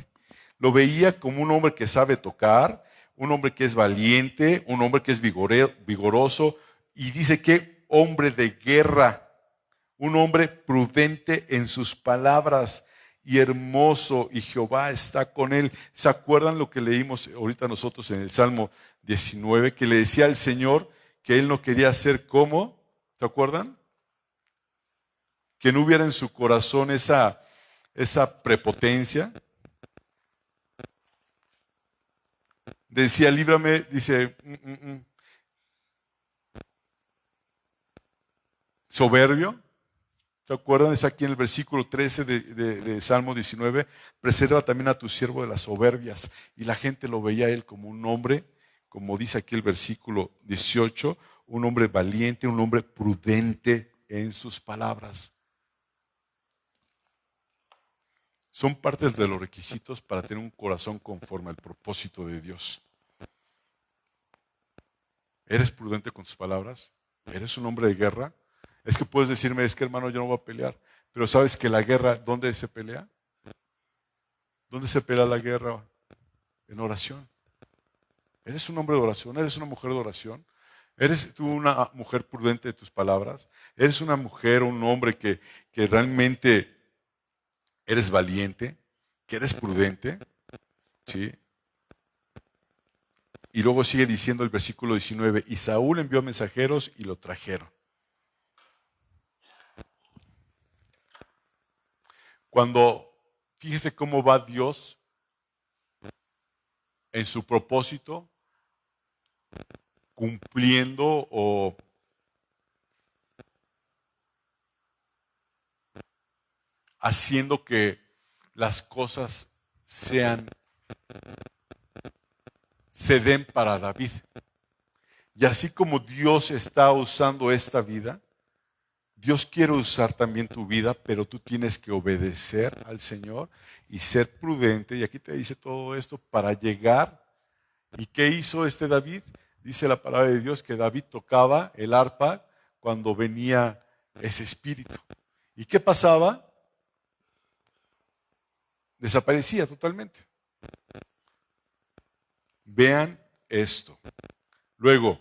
Lo veía como un hombre que sabe tocar, un hombre que es valiente, un hombre que es vigoroso, y dice que hombre de guerra, un hombre prudente en sus palabras y hermoso, y Jehová está con él. ¿Se acuerdan lo que leímos ahorita nosotros en el Salmo 19? Que le decía al Señor que él no quería ser como, ¿se acuerdan? Que no hubiera en su corazón esa prepotencia. Decía, líbrame, dice, soberbio. ¿Se acuerdan? Es aquí en el versículo 13 de Salmo 19. Preserva también a tu siervo de las soberbias. Y la gente lo veía a él como un hombre, como dice aquí el versículo 18, un hombre valiente, un hombre prudente en sus palabras. Son partes de los requisitos para tener un corazón conforme al propósito de Dios. ¿Eres prudente con tus palabras? ¿Eres un hombre de guerra? Es que puedes decirme, es que hermano, yo no voy a pelear. Pero ¿sabes que la guerra, dónde se pelea? ¿Dónde se pelea la guerra? En oración. ¿Eres un hombre de oración? ¿Eres una mujer de oración? ¿Eres tú una mujer prudente de tus palabras? ¿Eres una mujer o un hombre que realmente eres valiente? ¿Que eres prudente? ¿sí? Y luego sigue diciendo el versículo 19, y Saúl envió mensajeros y lo trajeron. Cuando, fíjese cómo va Dios en su propósito, cumpliendo o haciendo que las cosas se den para David. Y así como Dios está usando esta vida, Dios quiere usar también tu vida, pero tú tienes que obedecer al Señor y ser prudente. Y aquí te dice todo esto para llegar. ¿Y qué hizo este David? Dice la palabra de Dios que David tocaba el arpa cuando venía ese espíritu. ¿Y qué pasaba? Desaparecía totalmente. Vean esto. Luego,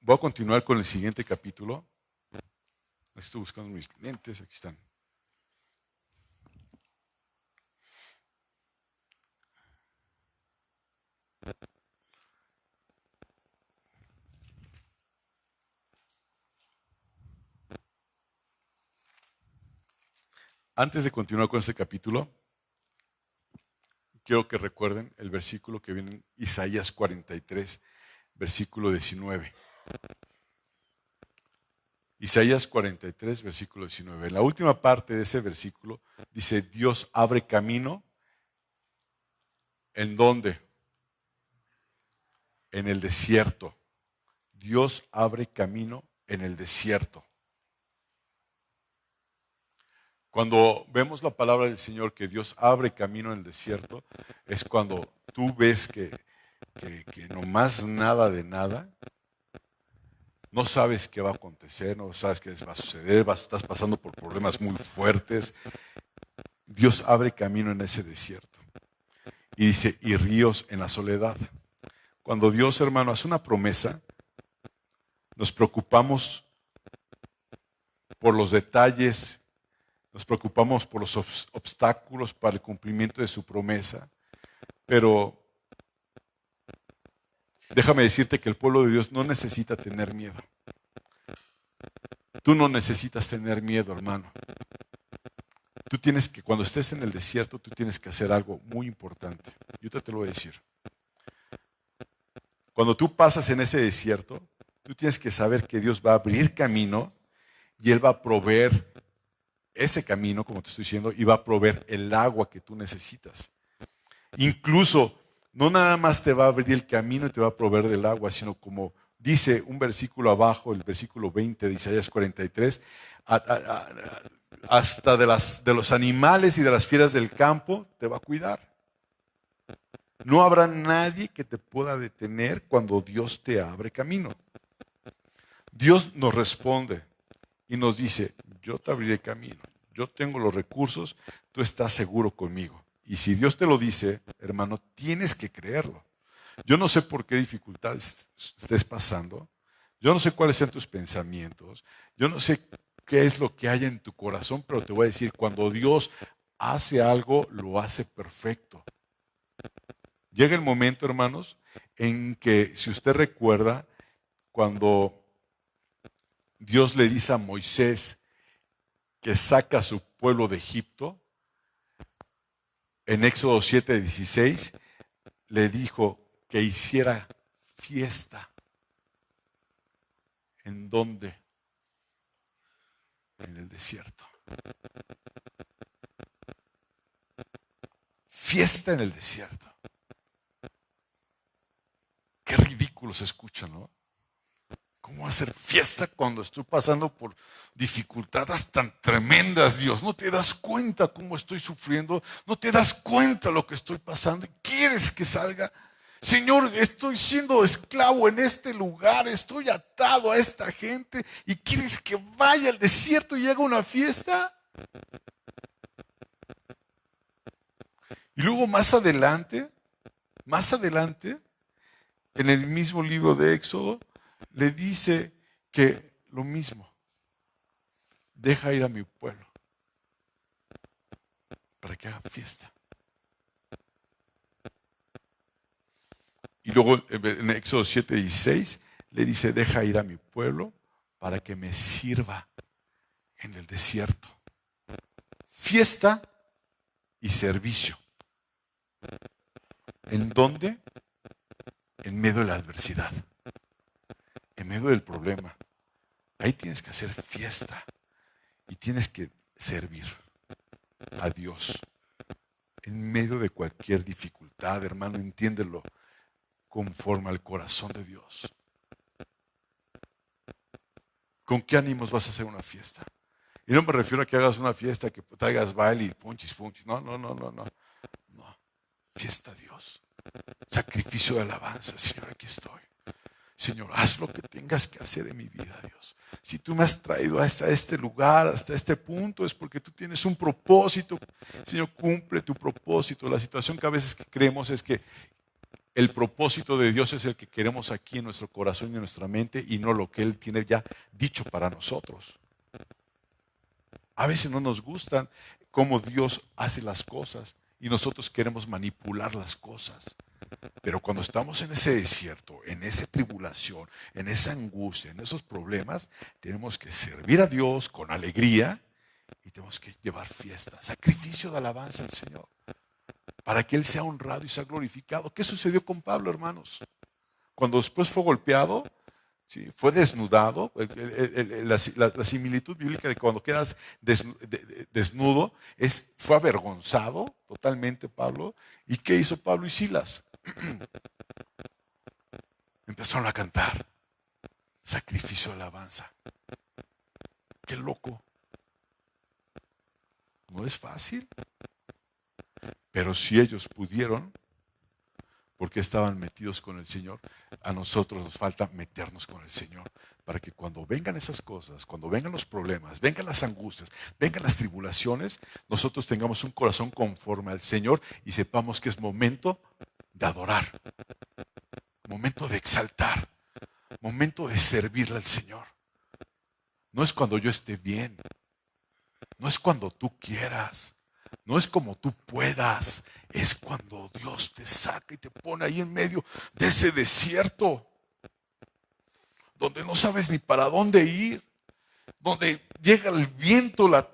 voy a continuar con el siguiente capítulo. Estoy buscando mis lentes, aquí están. Antes de continuar con este capítulo, quiero que recuerden el versículo que viene en Isaías 43, versículo 19. Isaías 43, versículo 19. En la última parte de ese versículo dice, Dios abre camino. ¿En dónde? En el desierto. Dios abre camino en el desierto. Cuando vemos la palabra del Señor que Dios abre camino en el desierto, es cuando tú ves que no más nada de nada, no sabes qué va a acontecer, no sabes qué va a suceder, estás pasando por problemas muy fuertes. Dios abre camino en ese desierto. Y dice, y ríos en la soledad. Cuando Dios, hermano, hace una promesa, nos preocupamos por los detalles, nos preocupamos por los obstáculos para el cumplimiento de su promesa, pero déjame decirte que el pueblo de Dios no necesita tener miedo. Tú no necesitas tener miedo, hermano. Tú tienes que, cuando estés en el desierto, tú tienes que hacer algo muy importante. Yo te lo voy a decir. Cuando tú pasas en ese desierto, tú tienes que saber que Dios va a abrir camino y Él va a proveer ese camino, como te estoy diciendo, y va a proveer el agua que tú necesitas. Incluso, no nada más te va a abrir el camino y te va a proveer del agua, sino como dice un versículo abajo, el versículo 20 de Isaías 43, hasta de los animales y de las fieras del campo te va a cuidar. No habrá nadie que te pueda detener cuando Dios te abre camino. Dios nos responde y nos dice, yo te abriré camino, yo tengo los recursos, tú estás seguro conmigo. Y si Dios te lo dice, hermano, tienes que creerlo. Yo no sé por qué dificultades estés pasando, yo no sé cuáles sean tus pensamientos, yo no sé qué es lo que hay en tu corazón, pero te voy a decir, cuando Dios hace algo, lo hace perfecto. Llega el momento, hermanos, en que, si usted recuerda, cuando Dios le dice a Moisés que saca a su pueblo de Egipto, en Éxodo 7:16, le dijo que hiciera fiesta. ¿En dónde? En el desierto. Fiesta en el desierto. Qué ridículo se escucha, ¿no? ¿Cómo hacer fiesta cuando estoy pasando por dificultades tan tremendas, Dios? ¿No te das cuenta cómo estoy sufriendo? ¿No te das cuenta lo que estoy pasando? ¿Y quieres que salga? Señor, estoy siendo esclavo en este lugar, estoy atado a esta gente y quieres que vaya al desierto y haga una fiesta. Y luego más adelante, en el mismo libro de Éxodo, le dice que lo mismo, deja ir a mi pueblo para que haga fiesta. Y luego en Éxodo 7:16 le dice, deja ir a mi pueblo para que me sirva en el desierto. Fiesta y servicio. ¿En dónde? En medio de la adversidad, en medio del problema. Ahí tienes que hacer fiesta y tienes que servir a Dios. En medio de cualquier dificultad, hermano, entiéndelo, conforme al corazón de Dios. ¿Con qué ánimos vas a hacer una fiesta? Y no me refiero a que hagas una fiesta, que traigas baile y punchis. No. No. Fiesta a Dios. Sacrificio de alabanza. Señor, aquí estoy. Señor, haz lo que tengas que hacer en mi vida, Dios. Si tú me has traído hasta este lugar, hasta este punto, es porque tú tienes un propósito. Señor, cumple tu propósito. La situación que a veces creemos es que el propósito de Dios es el que queremos aquí en nuestro corazón y en nuestra mente y no lo que Él tiene ya dicho para nosotros. A veces no nos gustan cómo Dios hace las cosas y nosotros queremos manipular las cosas. Pero cuando estamos en ese desierto, en esa tribulación, en esa angustia, en esos problemas, tenemos que servir a Dios con alegría y tenemos que llevar fiesta, sacrificio de alabanza al Señor, para que Él sea honrado y sea glorificado. ¿Qué sucedió con Pablo, hermanos? Cuando después fue golpeado, ¿sí? Fue desnudado. La similitud bíblica de cuando quedas desnudo fue avergonzado totalmente Pablo. ¿Y qué hizo Pablo y Silas? Empezaron a cantar sacrificio de alabanza. Qué loco. No es fácil. Pero si ellos pudieron, porque estaban metidos con el Señor, a nosotros nos falta meternos con el Señor, para que cuando vengan esas cosas, cuando vengan los problemas, vengan las angustias, vengan las tribulaciones, nosotros tengamos un corazón conforme al Señor y sepamos que es momento de adorar, momento de exaltar, momento de servirle al Señor. No es cuando yo esté bien, no es cuando tú quieras, no es como tú puedas, es cuando Dios te saca y te pone ahí en medio de ese desierto, donde no sabes ni para dónde ir, donde llega el viento, la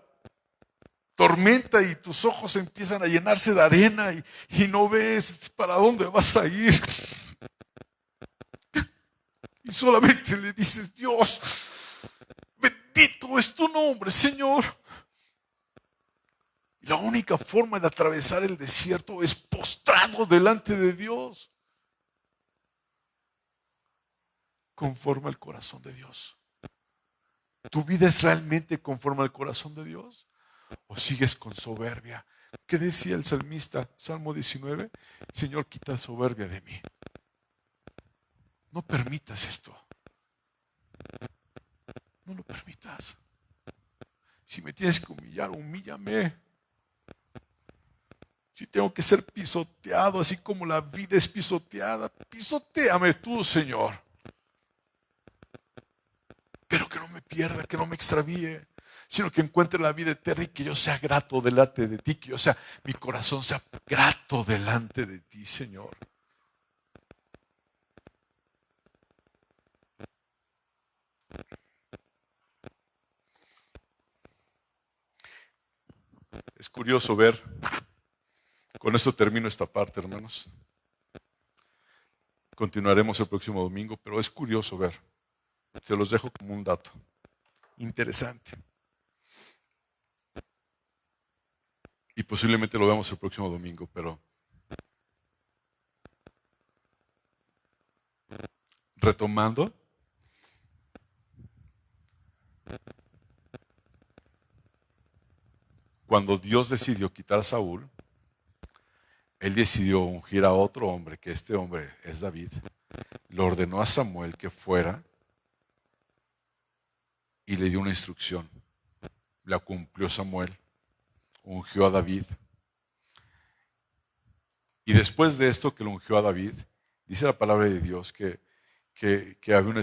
tormenta y tus ojos empiezan a llenarse de arena y no ves para dónde vas a ir. Y solamente le dices, Dios, bendito es tu nombre, Señor. Y la única forma de atravesar el desierto es postrado delante de Dios, conforme al corazón de Dios. ¿Tu vida es realmente conforme al corazón de Dios? ¿O sigues con soberbia? ¿Qué decía el salmista, Salmo 19? Señor, quita soberbia de mí. No permitas esto. No lo permitas. Si me tienes que humillar, humíllame. Si tengo que ser pisoteado, así como la vida es pisoteada, pisotéame tú, Señor. Pero que no me pierda, que no me extravíe, sino que encuentre la vida eterna y que yo sea grato delante de ti, que mi corazón sea grato delante de ti, Señor. Es curioso ver, con esto termino esta parte, hermanos. Continuaremos el próximo domingo, pero es curioso ver. Se los dejo como un dato interesante. Y posiblemente lo veamos el próximo domingo, pero retomando, cuando Dios decidió quitar a Saúl, Él decidió ungir a otro hombre, que este hombre es David. Le ordenó a Samuel que fuera y le dio una instrucción. La cumplió Samuel, ungió a David. Y después de esto que lo ungió a David, dice la palabra de Dios que había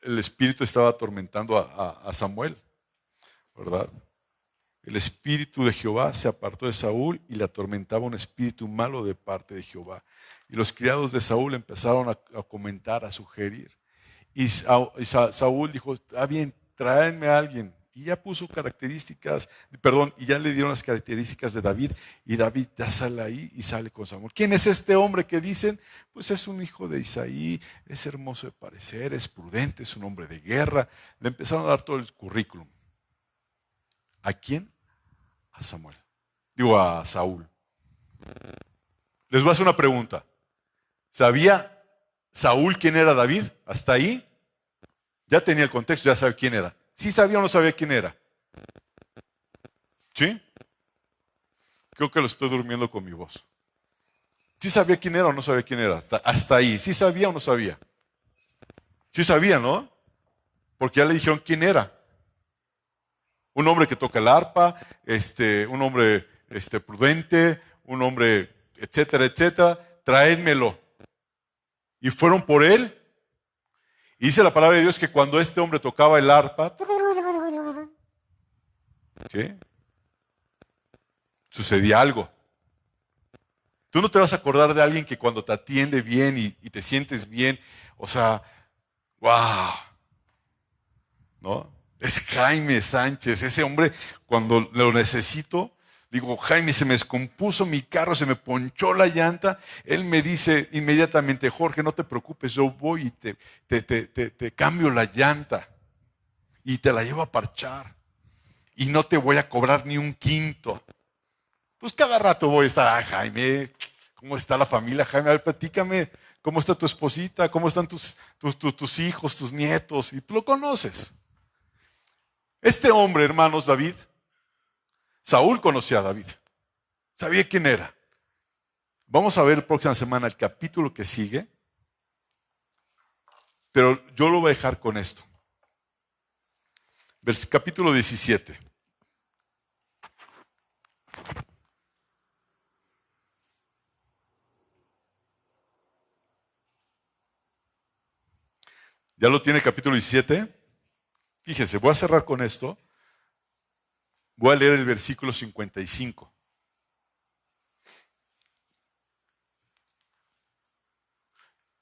el espíritu estaba atormentando a Samuel, ¿verdad? el espíritu de Jehová se apartó de Saúl y le atormentaba un espíritu malo de parte de Jehová. Y los criados de Saúl empezaron a comentar, a sugerir. Y Saúl dijo, está bien, tráenme a alguien. Y ya puso características, perdón, y ya le dieron las características de David. Y David ya sale ahí y sale con Samuel. ¿Quién es este hombre que dicen? Pues es un hijo de Isaí, es hermoso de parecer, es prudente, es un hombre de guerra. Le empezaron a dar todo el currículum. ¿A quién? A Samuel. Digo, a Saúl. Les voy a hacer una pregunta. ¿Sabía Saúl quién era David? Hasta ahí. Ya tenía el contexto, ya sabe quién era. ¿Sí sabía o no sabía quién era? ¿Sí? Creo que lo estoy durmiendo con mi voz. ¿Sí sabía quién era o no sabía quién era? Hasta ahí. ¿Sí sabía o no sabía? Sí sabía, ¿no? Porque ya le dijeron quién era. Un hombre que toca el arpa, un hombre prudente, un hombre, etcétera, etcétera. Traédmelo. Y fueron por él. Y dice la palabra de Dios que cuando este hombre tocaba el arpa, ¿sí? Sucedía algo. Tú no te vas a acordar de alguien que cuando te atiende bien y te sientes bien, o sea, wow, ¿no? Es Jaime Sánchez, ese hombre, cuando lo necesito, digo, Jaime, se me descompuso mi carro, se me ponchó la llanta, él me dice inmediatamente, Jorge, no te preocupes, yo voy y te cambio la llanta y te la llevo a parchar y no te voy a cobrar ni un quinto. Pues cada rato voy a estar, Jaime, ¿cómo está la familia, Jaime? A ver, platícame, ¿cómo está tu esposita? ¿Cómo están tus hijos, tus nietos? Y tú lo conoces. Este hombre, hermanos, David, Saúl conocía a David. Sabía quién era. Vamos a ver la próxima semana el capítulo que sigue, pero yo lo voy a dejar con esto. Capítulo 17. ¿Ya lo tiene el capítulo 17? Fíjense, voy a cerrar con esto. Voy a leer el versículo 55.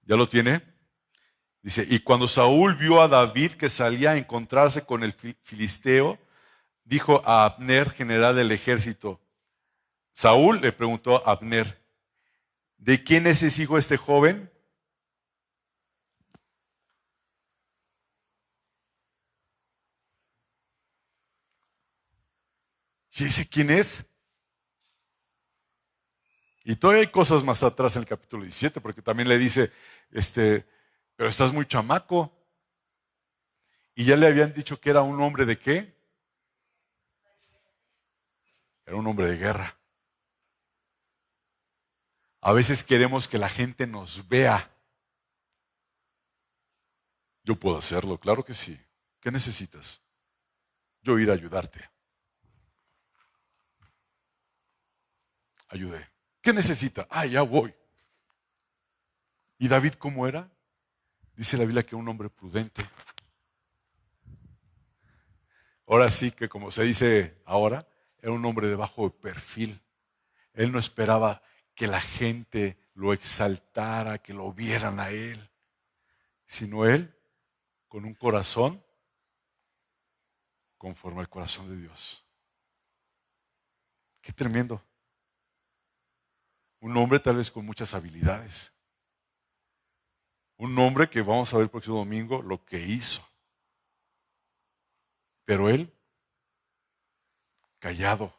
¿Ya lo tiene? Dice, y cuando Saúl vio a David que salía a encontrarse con el filisteo, dijo a Abner, general del ejército. Saúl le preguntó a Abner, ¿de quién es ese hijo este joven? ¿Y ese quién es? Y todavía hay cosas más atrás en el capítulo 17, porque también le dice, pero estás muy chamaco. Y ya le habían dicho que era un hombre de qué? Era un hombre de guerra. A veces queremos que la gente nos vea. Yo puedo hacerlo, claro que sí. ¿Qué necesitas? Yo ir a ayudarte. Ayudé. ¿Qué necesita? Ah, ya voy. ¿Y David cómo era? Dice la Biblia que era un hombre prudente. Ahora sí que como se dice ahora, era un hombre de bajo perfil. Él no esperaba que la gente lo exaltara, que lo vieran a él, sino él con un corazón conforme al corazón de Dios. Qué tremendo. Un hombre tal vez con muchas habilidades. Un hombre que vamos a ver el próximo domingo lo que hizo. Pero él, callado,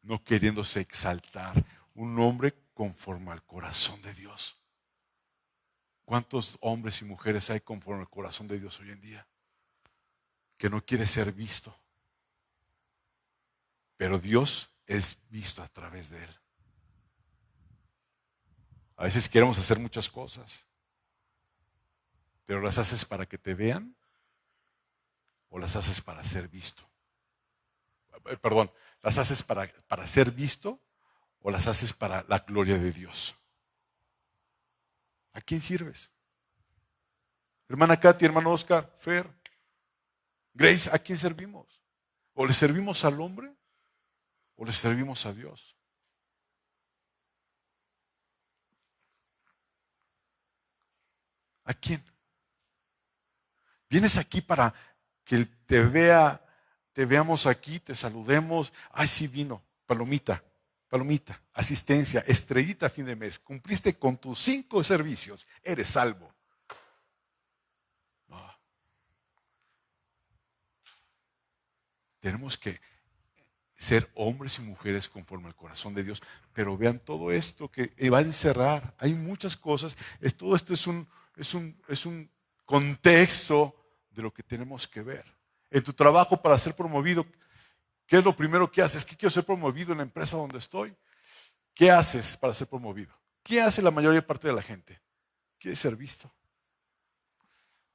no queriéndose exaltar. Un hombre conforme al corazón de Dios. ¿Cuántos hombres y mujeres hay conforme al corazón de Dios hoy en día? Que no quiere ser visto. Pero Dios es visto a través de él. A veces queremos hacer muchas cosas, pero las haces para que te vean o las haces para ser visto. Perdón, las haces para ser visto o las haces para la gloria de Dios. ¿A quién sirves? Hermana Katy, hermano Oscar, Fer, Grace, ¿a quién servimos? ¿O le servimos al hombre o le servimos a Dios? ¿A quién? ¿Vienes aquí para que te veamos aquí, te saludemos? Ay, sí vino, palomita, palomita, asistencia, estrellita a fin de mes. Cumpliste con tus 5 servicios, eres salvo. No. Tenemos que ser hombres y mujeres conforme al corazón de Dios, pero vean todo esto que va a encerrar. Hay muchas cosas. Todo esto es un contexto de lo que tenemos que ver. En tu trabajo, para ser promovido, ¿qué es lo primero que haces? ¿Qué quiero ser promovido en la empresa donde estoy? ¿Qué haces para ser promovido? ¿Qué hace la mayoría parte de la gente? Quiere ser visto,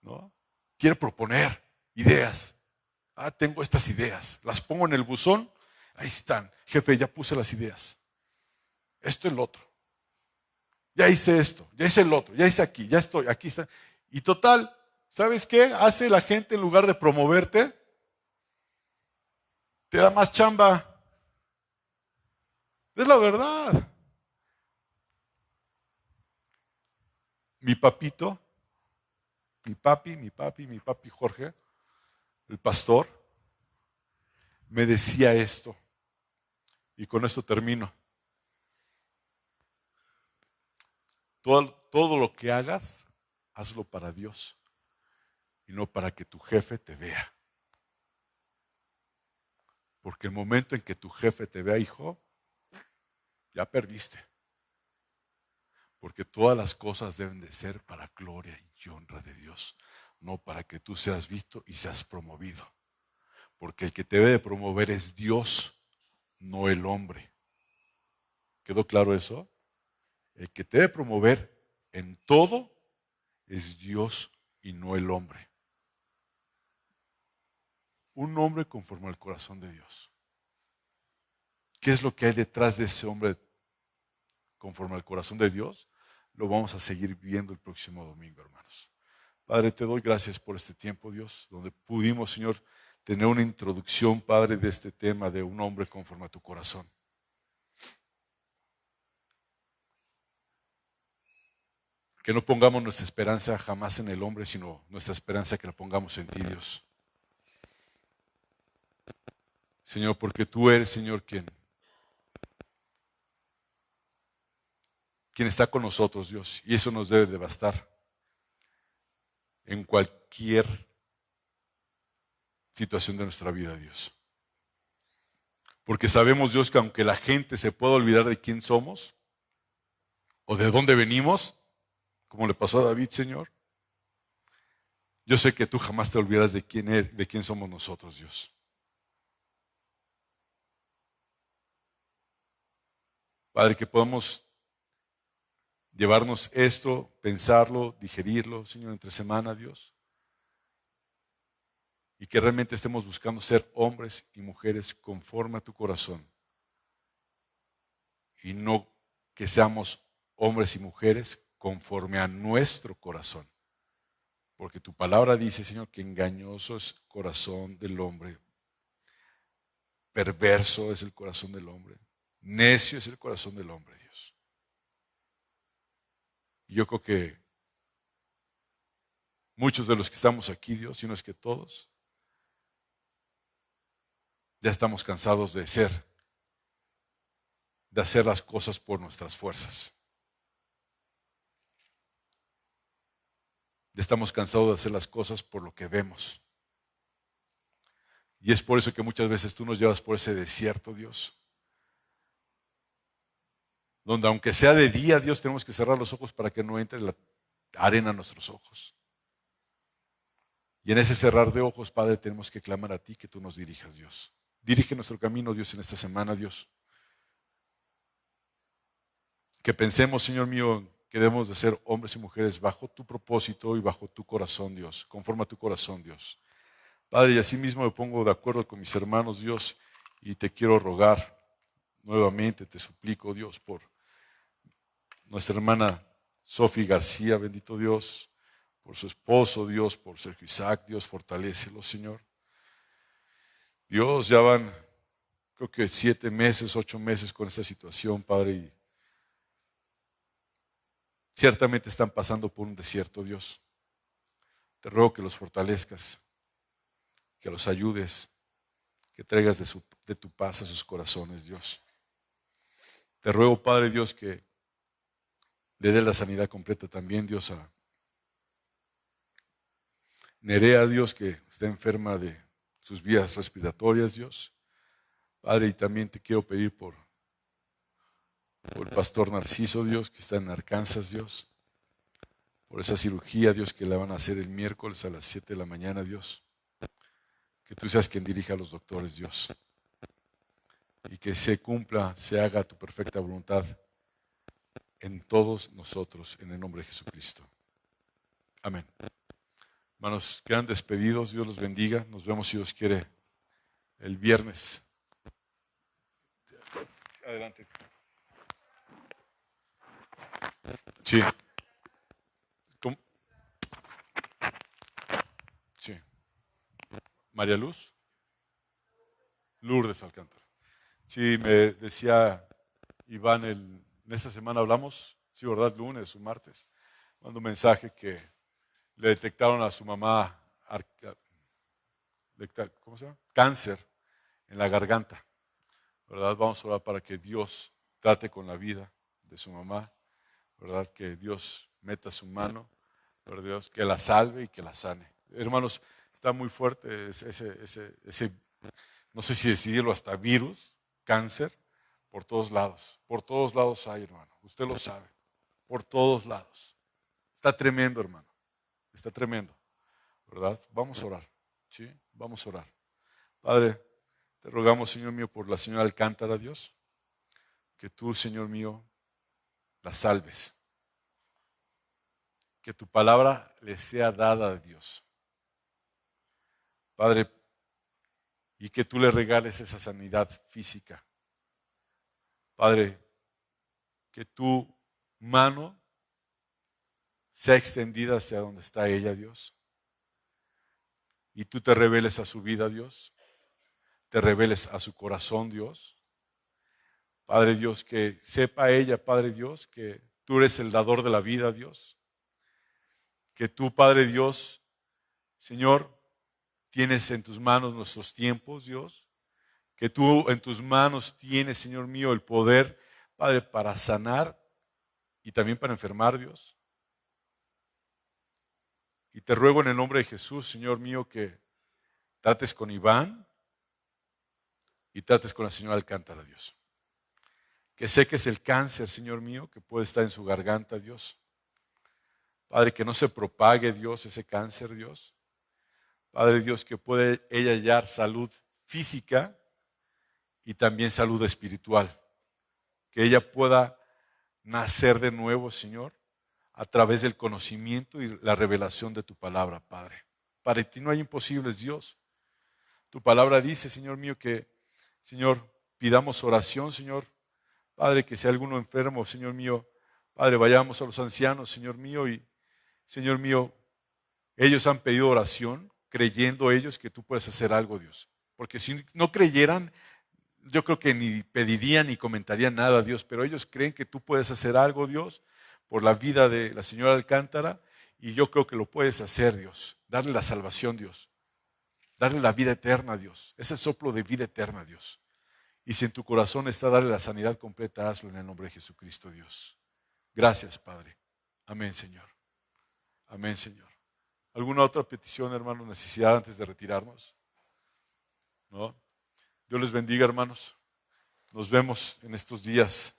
¿no? Quiere proponer ideas. Ah, tengo estas ideas. Las pongo en el buzón. Ahí están. Jefe, ya puse las ideas. Esto es lo otro. Ya hice esto, ya hice el otro, ya hice aquí, ya estoy, aquí está. Y total, ¿sabes qué hace la gente en lugar de promoverte? Te da más chamba. Es la verdad. Mi papito, mi papi Jorge, el pastor, me decía esto. Y con esto termino. Todo lo que hagas, hazlo para Dios y no para que tu jefe te vea. Porque el momento en que tu jefe te vea, hijo, ya perdiste. Porque todas las cosas deben de ser para gloria y honra de Dios, no para que tú seas visto y seas promovido. Porque el que te debe de promover es Dios, no el hombre. ¿Quedó claro eso? El que te debe promover en todo es Dios y no el hombre. Un hombre conforme al corazón de Dios. ¿Qué es lo que hay detrás de ese hombre conforme al corazón de Dios? Lo vamos a seguir viendo el próximo domingo, hermanos. Padre, te doy gracias por este tiempo, Dios, donde pudimos, Señor, tener una introducción, Padre, de este tema de un hombre conforme a tu corazón. Que no pongamos nuestra esperanza jamás en el hombre, sino nuestra esperanza que la pongamos en ti, Dios. Señor, porque tú eres, Señor, quien está con nosotros, Dios, y eso nos debe de bastar en cualquier situación de nuestra vida, Dios. Porque sabemos, Dios, que aunque la gente se pueda olvidar de quién somos o de dónde venimos, como le pasó a David, Señor, yo sé que tú jamás te olvidas de quién somos nosotros, Dios. Padre, que podamos llevarnos esto, pensarlo, digerirlo, Señor, entre semana, Dios. Y que realmente estemos buscando ser hombres y mujeres conforme a tu corazón. Y no que seamos hombres y mujeres conforme a nuestro corazón. Porque tu palabra dice, Señor, que engañoso es el corazón del hombre. Perverso es el corazón del hombre. Necio es el corazón del hombre, Dios. Y yo creo que muchos de los que estamos aquí, Dios, si no es que todos, ya estamos cansados de hacer las cosas por nuestras fuerzas. Ya estamos cansados de hacer las cosas por lo que vemos. Y es por eso que muchas veces tú nos llevas por ese desierto, Dios. Donde aunque sea de día, Dios, tenemos que cerrar los ojos para que no entre la arena a nuestros ojos. Y en ese cerrar de ojos, Padre, tenemos que clamar a ti que tú nos dirijas, Dios. Dirige nuestro camino, Dios, en esta semana, Dios. Que pensemos, Señor mío, que debemos de ser hombres y mujeres bajo tu propósito y bajo tu corazón, Dios, conforme a tu corazón, Dios. Padre, y así mismo me pongo de acuerdo con mis hermanos, Dios, y te quiero rogar nuevamente, te suplico, Dios, por nuestra hermana Sofi García, bendito Dios, por su esposo, Dios, por Sergio Isaac, Dios, fortalécelo, Señor. Dios, ya van, creo que 7 meses, 8 meses con esta situación, Padre, y ciertamente están pasando por un desierto, Dios. Te ruego que los fortalezcas, que los ayudes, que traigas de tu paz a sus corazones, Dios. Te ruego, Padre Dios, que le dé la sanidad completa también, Dios, a Nerea, Dios, que está enferma de sus vías respiratorias, Dios. Padre, y también te quiero pedir por el pastor Narciso, Dios, que está en Arkansas, Dios. Por esa cirugía, Dios, que la van a hacer el miércoles a las 7 de la mañana, Dios. Que tú seas quien dirija a los doctores, Dios. Y que se cumpla, se haga tu perfecta voluntad en todos nosotros, en el nombre de Jesucristo. Amén. Hermanos, quedan despedidos, Dios los bendiga. Nos vemos, si Dios quiere, el viernes. Adelante. Sí. ¿Cómo? Sí. María Luz. Lourdes Alcántara. Sí, me decía Iván, en esta semana hablamos, sí, ¿verdad? Lunes o martes. Mando un mensaje que le detectaron a su mamá, ¿cómo se llama? Cáncer en la garganta, ¿verdad? Vamos a orar para que Dios trate con la vida de su mamá, ¿verdad? Que Dios meta su mano, ¿verdad? Dios, que la salve y que la sane. Hermanos, está muy fuerte ese no sé si decirlo, hasta virus, cáncer, por todos lados. Por todos lados hay, hermano. Usted lo sabe. Por todos lados. Está tremendo, hermano. Está tremendo. ¿Verdad? Vamos a orar. ¿Sí? Vamos a orar. Padre, te rogamos, Señor mío, por la señora Alcántara, Dios, que tú, Señor mío, la salves. Que tu palabra le sea dada a Dios. Padre, y que tú le regales esa sanidad física. Padre, que tu mano sea extendida hacia donde está ella, Dios. Y tú te reveles a su vida, Dios. Te reveles a su corazón, Dios. Padre Dios, que sepa ella, Padre Dios, que tú eres el dador de la vida, Dios. Que tú, Padre Dios, Señor, tienes en tus manos nuestros tiempos, Dios. Que tú en tus manos tienes, Señor mío, el poder, Padre, para sanar y también para enfermar, Dios. Y te ruego en el nombre de Jesús, Señor mío, que trates con Iván y trates con la señora Alcántara, Dios. Que sé que es el cáncer, Señor mío, que puede estar en su garganta, Dios. Padre, que no se propague, Dios, ese cáncer, Dios. Padre Dios, que puede ella hallar salud física y también salud espiritual. Que ella pueda nacer de nuevo, Señor, a través del conocimiento y la revelación de tu palabra, Padre. Para ti no hay imposibles, Dios. Tu palabra dice, Señor mío, que, Señor, pidamos oración, Señor. Padre, que sea alguno enfermo, Señor mío, Padre, vayamos a los ancianos, Señor mío, y Señor mío, ellos han pedido oración, creyendo ellos que tú puedes hacer algo, Dios. Porque si no creyeran, yo creo que ni pedirían ni comentarían nada, Dios, pero ellos creen que tú puedes hacer algo, Dios, por la vida de la señora Alcántara, y yo creo que lo puedes hacer, Dios. Darle la salvación, Dios. Darle la vida eterna, Dios. Ese soplo de vida eterna, Dios. Y si en tu corazón está darle la sanidad completa, hazlo en el nombre de Jesucristo, Dios. Gracias, Padre. Amén, Señor. Amén, Señor. ¿Alguna otra petición, hermano, necesidad antes de retirarnos? ¿No? Dios les bendiga, hermanos. Nos vemos en estos días.